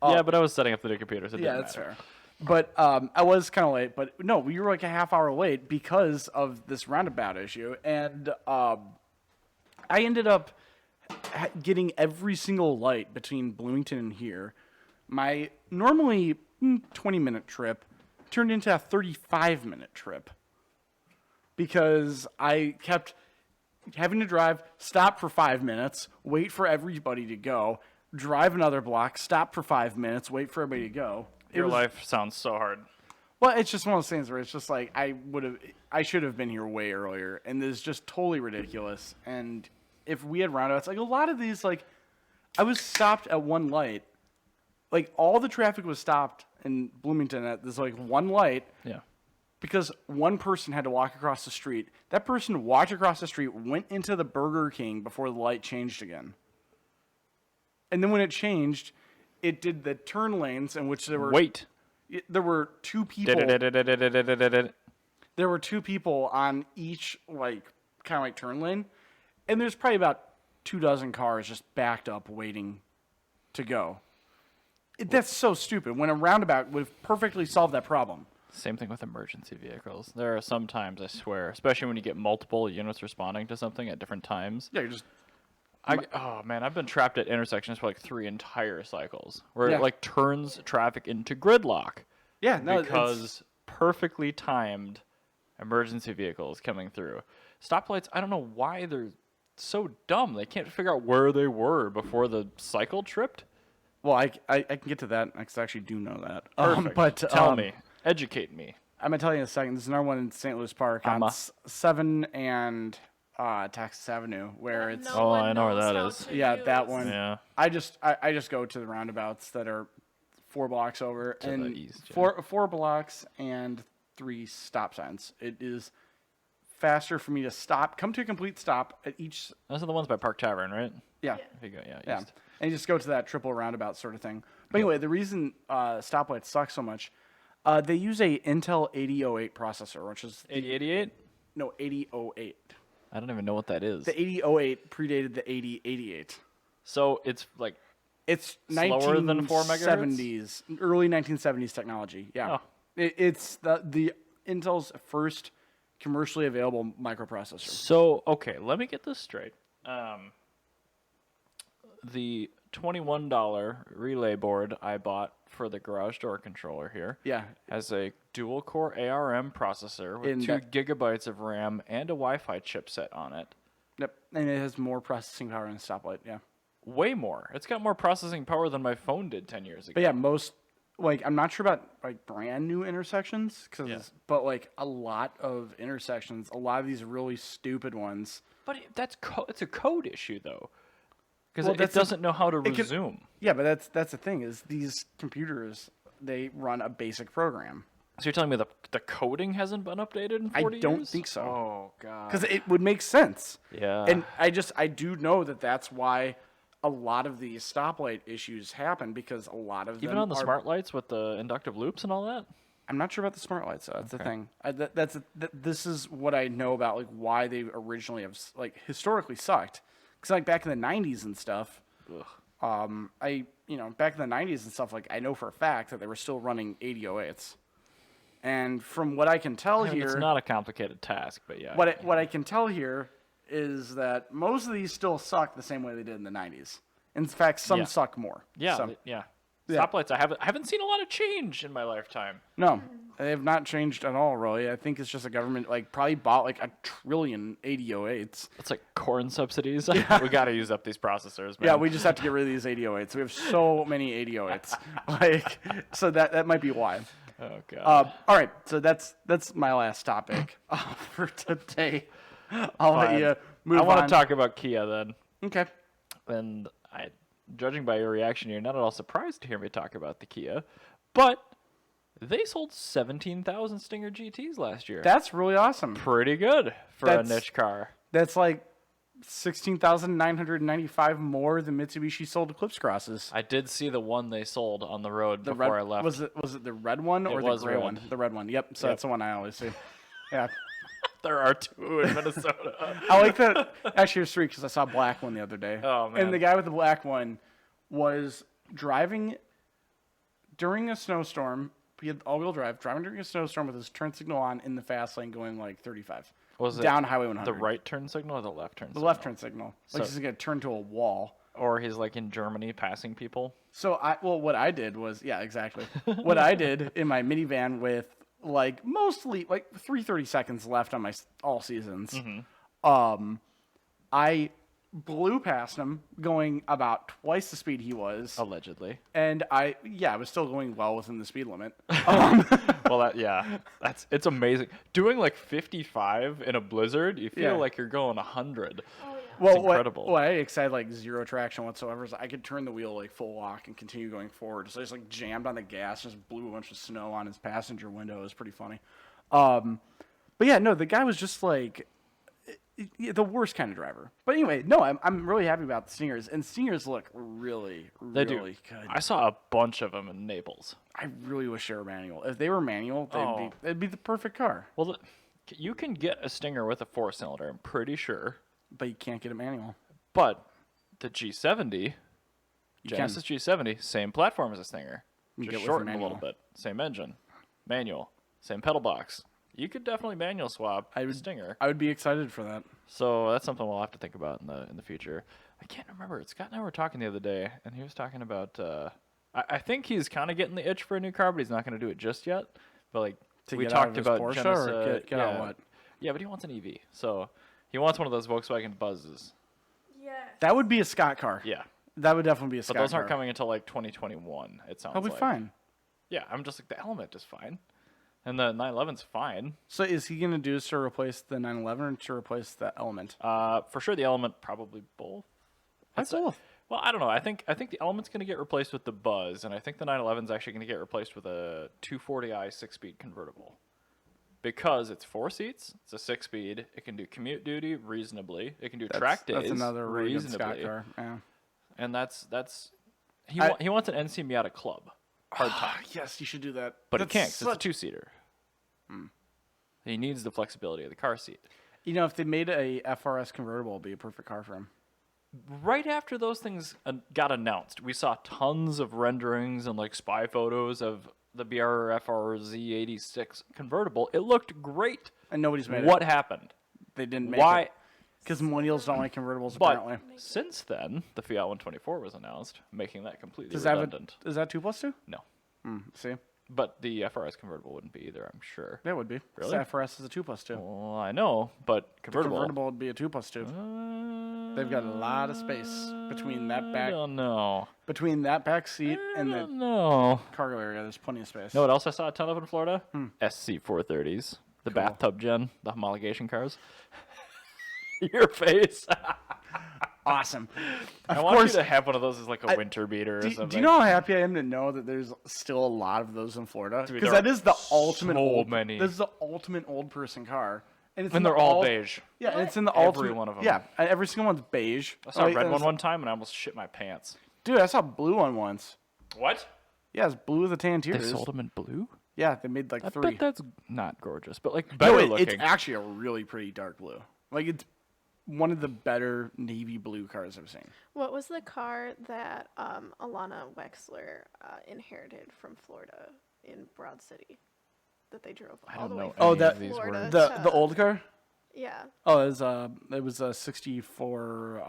[SPEAKER 1] Yeah, but I was setting up the new computer, so it
[SPEAKER 2] Yeah,
[SPEAKER 1] didn't
[SPEAKER 2] that's
[SPEAKER 1] matter.
[SPEAKER 2] fair. But I was kind of late. But no, we were like a half hour late because of this roundabout issue. And I ended up getting every single light between Bloomington and here. My normally 20-minute trip turned into a 35-minute trip because I kept having to drive, stop for 5 minutes, wait for everybody to go, drive another block, stop for 5 minutes, wait for everybody to go.
[SPEAKER 1] Your life sounds so hard.
[SPEAKER 2] Well, it's just one of those things where it's just like I should have been here way earlier, and this is just totally ridiculous. And if we had roundabouts, like a lot of these, like I was stopped at one light, like all the traffic was stopped in Bloomington at this like one light.
[SPEAKER 1] Yeah.
[SPEAKER 2] Because one person had to walk across the street. That person walked across the street, went into the Burger King before the light changed again. And then when it changed, it did the turn lanes in which there were there were two people. There were two people on each like kind of like turn lane, and there's probably about 24 cars just backed up waiting to go. That's so stupid. When a roundabout would have perfectly solved that problem.
[SPEAKER 1] Same thing with emergency vehicles. There are some times, I swear, especially when you get multiple units responding to something at different times.
[SPEAKER 2] Yeah, you're just.
[SPEAKER 1] Oh man, I've been trapped at intersections for like 3 entire cycles where
[SPEAKER 2] Yeah.
[SPEAKER 1] it like turns traffic into gridlock.
[SPEAKER 2] Yeah, no,
[SPEAKER 1] because perfectly timed emergency vehicles coming through. Stoplights, I don't know why they're so dumb. They can't figure out where they were before the cycle tripped.
[SPEAKER 2] Well, I can get to that because I actually do know that.
[SPEAKER 1] Perfect.
[SPEAKER 2] But
[SPEAKER 1] Tell me, educate me.
[SPEAKER 2] I'm gonna tell you in a second. There's another one in St. Louis Park on 7 and Texas Avenue where it's.
[SPEAKER 3] No
[SPEAKER 1] Oh,
[SPEAKER 3] one
[SPEAKER 1] I know where
[SPEAKER 3] knows
[SPEAKER 1] that
[SPEAKER 3] how
[SPEAKER 1] is.
[SPEAKER 3] to
[SPEAKER 2] Yeah,
[SPEAKER 3] use.
[SPEAKER 2] that one.
[SPEAKER 1] Yeah.
[SPEAKER 2] I just go to the roundabouts that are 4 blocks over
[SPEAKER 1] To the
[SPEAKER 2] and
[SPEAKER 1] east, yeah.
[SPEAKER 2] four blocks and 3 stop signs. It is faster for me to stop, come to a complete stop at each.
[SPEAKER 1] Those are the ones by Park Tavern, right?
[SPEAKER 2] Yeah,
[SPEAKER 1] If you go,
[SPEAKER 2] yeah,
[SPEAKER 1] east.
[SPEAKER 2] and you just go to that triple roundabout sort of thing. But anyway, the reason stoplights suck so much, they use a Intel 8008 processor, which is
[SPEAKER 1] 8088?
[SPEAKER 2] no 8008.
[SPEAKER 1] I don't even know what that is.
[SPEAKER 2] The 8008 predated the 8088.
[SPEAKER 1] So it's like
[SPEAKER 2] It's
[SPEAKER 1] Slower than 4 megahertz?
[SPEAKER 2] 1970s, early 1970s technology. Yeah,
[SPEAKER 1] Oh.
[SPEAKER 2] It's the Intel's first commercially available microprocessor.
[SPEAKER 1] So, okay, let me get this straight. The $21 relay board I bought for the garage door controller here
[SPEAKER 2] Yeah,
[SPEAKER 1] has a dual-core ARM processor with
[SPEAKER 2] In
[SPEAKER 1] 2
[SPEAKER 2] that-
[SPEAKER 1] gigabytes of RAM and a Wi-Fi chipset on it.
[SPEAKER 2] yep, and it has more processing power than a stoplight. Yeah,
[SPEAKER 1] Way more. It's got more processing power than my phone did 10 years ago.
[SPEAKER 2] but yeah, most like I'm not sure about like brand new intersections, but like a lot of intersections, a lot of these really stupid ones.
[SPEAKER 1] But it's a code issue, though. Because
[SPEAKER 2] Well,
[SPEAKER 1] it
[SPEAKER 2] that's
[SPEAKER 1] doesn't know how to
[SPEAKER 2] can-
[SPEAKER 1] resume.
[SPEAKER 2] Yeah, but that's the thing is these computers, they run a basic program.
[SPEAKER 1] So you're telling me the coding hasn't been updated in 40 years?
[SPEAKER 2] I don't think so.
[SPEAKER 1] Oh, God.
[SPEAKER 2] Because it would make sense.
[SPEAKER 1] Yeah.
[SPEAKER 2] And I do know that's why a lot of these stoplight issues happen, because a lot of
[SPEAKER 1] Even
[SPEAKER 2] them
[SPEAKER 1] on the
[SPEAKER 2] are,
[SPEAKER 1] smart lights with the inductive loops and all that?
[SPEAKER 2] I'm not sure about the smart lights, though. That's the
[SPEAKER 1] Okay.
[SPEAKER 2] thing. This is what I know about like why they originally have like historically sucked. Because like back in the 90s and stuff, back in the 90s and stuff, like I know for a fact that they were still running 8008s. And from what I can tell here,
[SPEAKER 1] It's not a complicated task, but yeah.
[SPEAKER 2] what I can tell here is that most of these still suck the same way they did in the 90s. In fact, some
[SPEAKER 1] Yeah.
[SPEAKER 2] suck more.
[SPEAKER 1] Yeah,
[SPEAKER 2] Some-
[SPEAKER 1] yeah.
[SPEAKER 2] Yeah.
[SPEAKER 1] Stoplights, I haven't seen a lot of change in my lifetime.
[SPEAKER 2] No, they have not changed at all, really. I think it's just the government probably bought like 1 trillion 8008s.
[SPEAKER 1] It's like corn subsidies. We got to use up these processors, man.
[SPEAKER 2] Yeah, we just have to get rid of these 8008s. We have so many 8008s. So that might be why.
[SPEAKER 1] Oh, God.
[SPEAKER 2] All right, so that's my last topic for today. I'll let you move on.
[SPEAKER 1] I want to talk about Kia then.
[SPEAKER 2] Okay.
[SPEAKER 1] And judging by your reaction, you're not at all surprised to hear me talk about the Kia. But they sold 17,000 Stinger GTs last year.
[SPEAKER 2] That's really awesome.
[SPEAKER 1] Pretty good for a niche car.
[SPEAKER 2] That's like 16,995 more than Mitsubishi sold Eclipse Crosses.
[SPEAKER 1] I did see the one they sold on the road
[SPEAKER 2] The
[SPEAKER 1] before
[SPEAKER 2] red,
[SPEAKER 1] I left.
[SPEAKER 2] was it the red one or
[SPEAKER 1] It
[SPEAKER 2] the
[SPEAKER 1] was
[SPEAKER 2] gray
[SPEAKER 1] red.
[SPEAKER 2] one? The red one. Yep. So
[SPEAKER 1] Yep.
[SPEAKER 2] that's the one I always see. Yeah.
[SPEAKER 1] There are 2 in Minnesota.
[SPEAKER 2] I like that. Actually, there's 3 because I saw a black one the other day.
[SPEAKER 1] Oh, man.
[SPEAKER 2] And the guy with the black one was driving during a snowstorm. He had all-wheel drive, driving during a snowstorm with his turn signal on in the fast lane, going like 35.
[SPEAKER 1] Was it
[SPEAKER 2] down Highway 100?
[SPEAKER 1] the right turn signal or the left turn
[SPEAKER 2] The
[SPEAKER 1] signal?
[SPEAKER 2] left turn signal. Like
[SPEAKER 1] So-
[SPEAKER 2] he's gonna turn to a wall.
[SPEAKER 1] Or he's like in Germany passing people.
[SPEAKER 2] So what I did was, yeah, exactly. What I did in my minivan with like mostly like 330 seconds left on my all seasons, I blew past him going about twice the speed he was.
[SPEAKER 1] Allegedly.
[SPEAKER 2] And I was still going well within the speed limit.
[SPEAKER 1] Well, it's amazing. Doing like 55 in a blizzard, you feel
[SPEAKER 2] Yeah.
[SPEAKER 1] like you're going 100.
[SPEAKER 3] Oh, yeah.
[SPEAKER 2] Well,
[SPEAKER 1] incredible.
[SPEAKER 2] What I had like zero traction whatsoever. So I could turn the wheel like full lock and continue going forward. So I just like jammed on the gas, just blew a bunch of snow on his passenger window. It was pretty funny. But yeah, no, the guy was just like the worst kind of driver. But anyway, no, I'm really happy about the Stingers, and Stingers look really,
[SPEAKER 1] They
[SPEAKER 2] really
[SPEAKER 1] do.
[SPEAKER 2] good.
[SPEAKER 1] I saw a bunch of them in Naples.
[SPEAKER 2] I really wish they were manual. If they were manual,
[SPEAKER 1] Oh.
[SPEAKER 2] it'd be the perfect car.
[SPEAKER 1] Well, you can get a Stinger with a 4-cylinder, I'm pretty sure.
[SPEAKER 2] But you can't get it manual.
[SPEAKER 1] But the G70,
[SPEAKER 2] You
[SPEAKER 1] Genesis G70, same platform as a Stinger.
[SPEAKER 2] You
[SPEAKER 1] Just
[SPEAKER 2] get with
[SPEAKER 1] shortened a
[SPEAKER 2] manual.
[SPEAKER 1] little bit. Same engine. Manual. Same pedal box. You could definitely manual swap the Stinger.
[SPEAKER 2] I would be excited for that.
[SPEAKER 1] So that's something we'll have to think about in the future. I can't remember. Scott and I were talking the other day, and he was talking about. I think he's kind of getting the itch for a new car, but he's not going to do it just yet. But like
[SPEAKER 2] To
[SPEAKER 1] we
[SPEAKER 2] get out
[SPEAKER 1] talked
[SPEAKER 2] of his
[SPEAKER 1] about
[SPEAKER 2] Porsche
[SPEAKER 1] Genesis,
[SPEAKER 2] or get
[SPEAKER 1] yeah,
[SPEAKER 2] out what?
[SPEAKER 1] Yeah, but he wants an EV, so he wants one of those Volkswagen Buzzes.
[SPEAKER 3] Yes.
[SPEAKER 2] That would be a Scott car.
[SPEAKER 1] Yeah,
[SPEAKER 2] That would definitely be a Scott
[SPEAKER 1] but those
[SPEAKER 2] car.
[SPEAKER 1] aren't coming until like 2021. It sounds.
[SPEAKER 2] That'll be
[SPEAKER 1] like.
[SPEAKER 2] fine.
[SPEAKER 1] Yeah, I'm just like the Element is fine, and the 911's fine.
[SPEAKER 2] So is he going to do this to replace the 911 or to replace the Element?
[SPEAKER 1] For sure, the Element, probably both.
[SPEAKER 2] Why
[SPEAKER 1] It's a-
[SPEAKER 2] both?
[SPEAKER 1] Well, I don't know. I think the Element's going to get replaced with the Buzz, and I think the 911's actually going to get replaced with a 240i 6-speed convertible. Because it's 4 seats, it's a 6-speed, it can do commute duty reasonably, it can do track days
[SPEAKER 2] That's another really good Scott
[SPEAKER 1] reasonably,
[SPEAKER 2] car. Yeah.
[SPEAKER 1] and that's he
[SPEAKER 2] I-
[SPEAKER 1] he wants an NC Miata Club, hard time,
[SPEAKER 2] Yes, you should do that.
[SPEAKER 1] but he
[SPEAKER 2] That's
[SPEAKER 1] can't 'cause it's a
[SPEAKER 2] such-
[SPEAKER 1] 2-seater. He needs the flexibility of the car seat.
[SPEAKER 2] You know, if they made a FRS convertible, it'd be a perfect car for him.
[SPEAKER 1] Right after those things got announced, we saw tons of renderings and like spy photos of the BRFR Z86 convertible. It looked great.
[SPEAKER 2] And nobody's made
[SPEAKER 1] What
[SPEAKER 2] it.
[SPEAKER 1] happened?
[SPEAKER 2] They didn't make
[SPEAKER 1] Why?
[SPEAKER 2] it. Because millennials don't like convertibles,
[SPEAKER 1] But
[SPEAKER 2] apparently.
[SPEAKER 1] since then, the Fiat 124 was announced, making that completely
[SPEAKER 2] Does that
[SPEAKER 1] redundant.
[SPEAKER 2] is that 2+2?
[SPEAKER 1] No,
[SPEAKER 2] See?
[SPEAKER 1] but the FRS convertible wouldn't be either, I'm sure.
[SPEAKER 2] That would be. 'Cause
[SPEAKER 1] Really?
[SPEAKER 2] The FRS is a 2+2.
[SPEAKER 1] Well, I know, but convertible.
[SPEAKER 2] Convertible would be a 2+2. They've got a lot of space between that
[SPEAKER 1] I
[SPEAKER 2] back
[SPEAKER 1] don't know.
[SPEAKER 2] seat and the
[SPEAKER 1] No.
[SPEAKER 2] cargo area. There's plenty of space.
[SPEAKER 1] Know what else I saw a ton of in Florida? SC430s, the
[SPEAKER 2] Cool.
[SPEAKER 1] bathtub gen, the homologation cars. Your face.
[SPEAKER 2] Awesome.
[SPEAKER 1] I
[SPEAKER 2] Of
[SPEAKER 1] want
[SPEAKER 2] course.
[SPEAKER 1] you to have one of those as like a winter beater or
[SPEAKER 2] Do
[SPEAKER 1] something.
[SPEAKER 2] you know how happy I am to know that there's still a lot of those in Florida?
[SPEAKER 1] Dude,
[SPEAKER 2] Because
[SPEAKER 1] there
[SPEAKER 2] that is the ultimate
[SPEAKER 1] so
[SPEAKER 2] old.
[SPEAKER 1] many.
[SPEAKER 2] This is the ultimate old person car, and it's in
[SPEAKER 1] And
[SPEAKER 2] the
[SPEAKER 1] they're all beige.
[SPEAKER 2] Yeah, and it's in the
[SPEAKER 1] Every
[SPEAKER 2] ultimate.
[SPEAKER 1] one of 'em.
[SPEAKER 2] Yeah, and every single one's beige.
[SPEAKER 1] I saw a red
[SPEAKER 2] and
[SPEAKER 1] one time and I almost shit my pants.
[SPEAKER 2] Dude, I saw a blue one once.
[SPEAKER 1] What?
[SPEAKER 2] Yeah, it's blue with a tan
[SPEAKER 1] They
[SPEAKER 2] tears.
[SPEAKER 1] sold them in blue?
[SPEAKER 2] Yeah, they made like
[SPEAKER 1] I
[SPEAKER 2] 3.
[SPEAKER 1] bet that's not gorgeous, but like
[SPEAKER 2] No,
[SPEAKER 1] better
[SPEAKER 2] it's
[SPEAKER 1] looking.
[SPEAKER 2] actually a really pretty dark blue. Like it's one of the better navy blue cars I've seen.
[SPEAKER 3] What was the car that Alana Wexler inherited from Florida in Broad City that they drove
[SPEAKER 1] I
[SPEAKER 3] all
[SPEAKER 1] don't
[SPEAKER 3] the
[SPEAKER 1] know
[SPEAKER 3] way
[SPEAKER 1] any
[SPEAKER 3] from
[SPEAKER 1] of
[SPEAKER 2] that-
[SPEAKER 1] these
[SPEAKER 3] Florida
[SPEAKER 1] words.
[SPEAKER 2] The old car?
[SPEAKER 3] Yeah.
[SPEAKER 2] Oh, it was a 64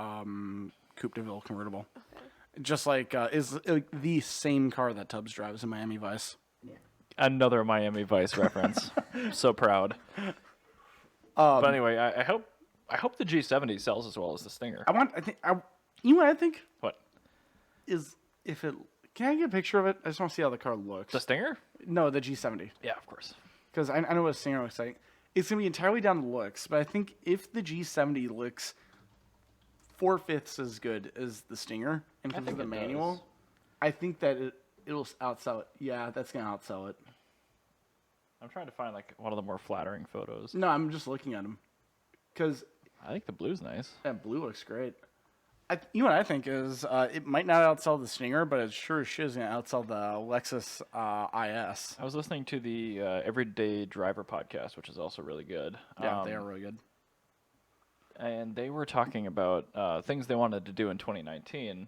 [SPEAKER 2] Coupe de Ville convertible.
[SPEAKER 3] Okay.
[SPEAKER 2] Just like is the same car that Tubbs drives in Miami Vice.
[SPEAKER 1] Another Miami Vice reference. So proud. But anyway, I hope the G70 sells as well as the Stinger.
[SPEAKER 2] You know what I think
[SPEAKER 1] What?
[SPEAKER 2] is if it. Can I get a picture of it? I just want to see how the car looks.
[SPEAKER 1] The Stinger?
[SPEAKER 2] No, the G70.
[SPEAKER 1] Yeah, of course.
[SPEAKER 2] Because I know what a Stinger looks like. It's going to be entirely down to looks, but I think if the G70 looks 4/5 as good as the Stinger in terms of
[SPEAKER 1] think
[SPEAKER 2] the
[SPEAKER 1] it
[SPEAKER 2] manual,
[SPEAKER 1] does.
[SPEAKER 2] I think that it'll outsell it. Yeah, that's going to outsell it.
[SPEAKER 1] I'm trying to find like one of the more flattering photos.
[SPEAKER 2] No, I'm just looking at them. Because
[SPEAKER 1] I think the blue's nice.
[SPEAKER 2] That blue looks great. You know what I think is it might not outsell the Stinger, but it sure as shit is going to outsell the Lexus IS.
[SPEAKER 1] I was listening to the Everyday Driver podcast, which is also really good.
[SPEAKER 2] Yeah, they are really good.
[SPEAKER 1] And they were talking about things they wanted to do in 2019.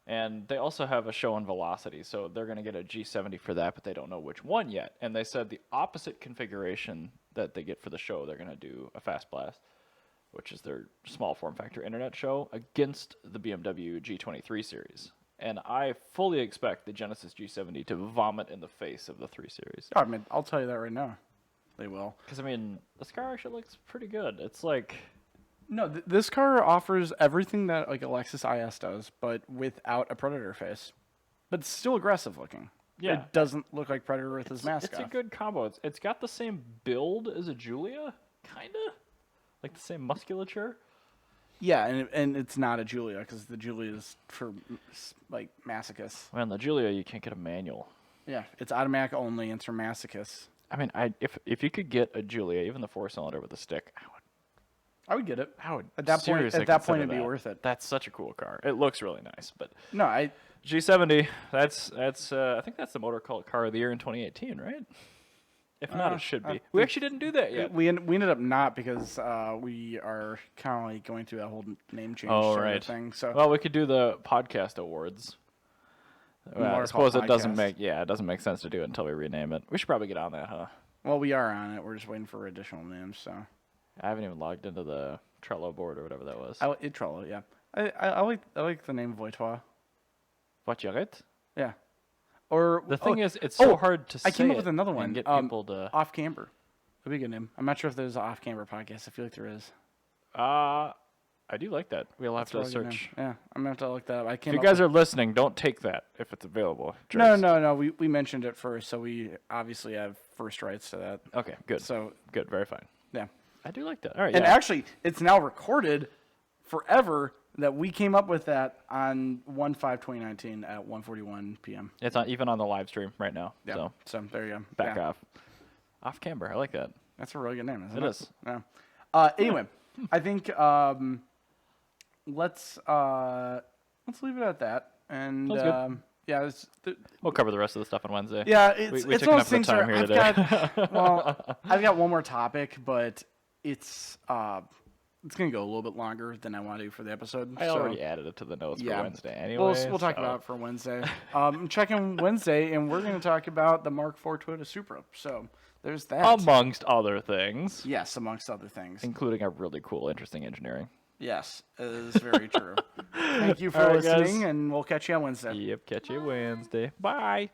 [SPEAKER 1] And they also have a show on velocity, so they're going to get a G70 for that, but they don't know which one yet. And they said the opposite configuration that they get for the show, they're going to do a Fast Blast, which is their small form factor internet show, against the BMW G23 series. And I fully expect the Genesis G70 to vomit in the face of the 3 Series.
[SPEAKER 2] I mean, I'll tell you that right now. They will.
[SPEAKER 1] Because, I mean, this car actually looks pretty good. It's like...
[SPEAKER 2] No, this car offers everything that like a Lexus IS does, but without a Predator face. But it's still aggressive looking.
[SPEAKER 1] Yeah.
[SPEAKER 2] It doesn't look like Predator with his mask
[SPEAKER 1] It's
[SPEAKER 2] off.
[SPEAKER 1] a good combo. It's got the same build as a Giulia, kind of. Like the same musculature.
[SPEAKER 2] Yeah, and it's not a Giulia because the Giulia is for like masochists.
[SPEAKER 1] Man, the Giulia, you can't get a manual.
[SPEAKER 2] Yeah, it's automatic only. It's for masochists.
[SPEAKER 1] I mean, if you could get a Giulia, even the 4-cylinder with a stick,
[SPEAKER 2] I would get it.
[SPEAKER 1] I would
[SPEAKER 2] At that point,
[SPEAKER 1] seriously
[SPEAKER 2] it'd
[SPEAKER 1] consider
[SPEAKER 2] be
[SPEAKER 1] that.
[SPEAKER 2] worth it.
[SPEAKER 1] That's such a cool car. It looks really nice, but
[SPEAKER 2] No, I
[SPEAKER 1] G70. That's I think that's the MotorCult car of the year in 2018, right? If not, it should be. We actually didn't do that yet.
[SPEAKER 2] we ended up not because we are kind of like going through that whole name change sort of thing. So
[SPEAKER 1] Well, we could do the podcast awards. Well, I
[SPEAKER 2] MotorCult
[SPEAKER 1] suppose it doesn't
[SPEAKER 2] Podcast.
[SPEAKER 1] it doesn't make sense to do it until we rename it. We should probably get on that, huh?
[SPEAKER 2] well, we are on it. We're just waiting for additional names. So
[SPEAKER 1] I haven't even logged into the Trello board or whatever that was.
[SPEAKER 2] Trello, yeah. I like the name Voitois.
[SPEAKER 1] What you get?
[SPEAKER 2] Yeah. Or
[SPEAKER 1] The thing is, it's so hard to say.
[SPEAKER 2] I came up with
[SPEAKER 1] it
[SPEAKER 2] another
[SPEAKER 1] and
[SPEAKER 2] one.
[SPEAKER 1] Get people to.
[SPEAKER 2] Off Camber. That'd be a good name. I'm not sure if there's an Off Camber podcast. I feel like there is.
[SPEAKER 1] I do like that. We'll have
[SPEAKER 2] That's a
[SPEAKER 1] to
[SPEAKER 2] really good
[SPEAKER 1] search.
[SPEAKER 2] name. Yeah, I'm gonna have to look that up.
[SPEAKER 1] If you guys are listening, don't take that if it's available.
[SPEAKER 2] No. We mentioned it first, so we obviously have first rights to that.
[SPEAKER 1] Okay, good.
[SPEAKER 2] So
[SPEAKER 1] Good, very fine.
[SPEAKER 2] yeah.
[SPEAKER 1] I do like that. All right,
[SPEAKER 2] And
[SPEAKER 1] yeah.
[SPEAKER 2] actually, it's now recorded forever that we came up with that on 1/5/2019 at 1:41 p.m.
[SPEAKER 1] It's not even on the live stream right now.
[SPEAKER 2] Yeah.
[SPEAKER 1] So
[SPEAKER 2] So there you go.
[SPEAKER 1] back
[SPEAKER 2] Yeah.
[SPEAKER 1] off. Off camber. I like that.
[SPEAKER 2] That's a really good name, isn't
[SPEAKER 1] It
[SPEAKER 2] it?
[SPEAKER 1] is.
[SPEAKER 2] Yeah. Anyway, I think let's leave it at that. And
[SPEAKER 1] Sounds good.
[SPEAKER 2] yeah,
[SPEAKER 1] We'll cover the rest of the stuff on Wednesday.
[SPEAKER 2] yeah, it's
[SPEAKER 1] we
[SPEAKER 2] it's
[SPEAKER 1] took
[SPEAKER 2] one
[SPEAKER 1] enough
[SPEAKER 2] of those things
[SPEAKER 1] of the time
[SPEAKER 2] where
[SPEAKER 1] here
[SPEAKER 2] I've
[SPEAKER 1] today.
[SPEAKER 2] got well, I've got one more topic, but it's gonna go a little bit longer than I want to do for the episode.
[SPEAKER 1] I
[SPEAKER 2] so.
[SPEAKER 1] already added it to the notes
[SPEAKER 2] Yeah.
[SPEAKER 1] for Wednesday anyway.
[SPEAKER 2] We'll talk about it for Wednesday. I'm checking Wednesday, and we're going to talk about the Mark IV Toyota Supra. So there's that.
[SPEAKER 1] amongst other things,
[SPEAKER 2] Yes, amongst other things.
[SPEAKER 1] including a really cool, interesting engineering.
[SPEAKER 2] Yes, it is very true. Thank you for
[SPEAKER 1] All right, guys.
[SPEAKER 2] listening, and we'll catch you on Wednesday.
[SPEAKER 1] Yep, catch you Wednesday. Bye.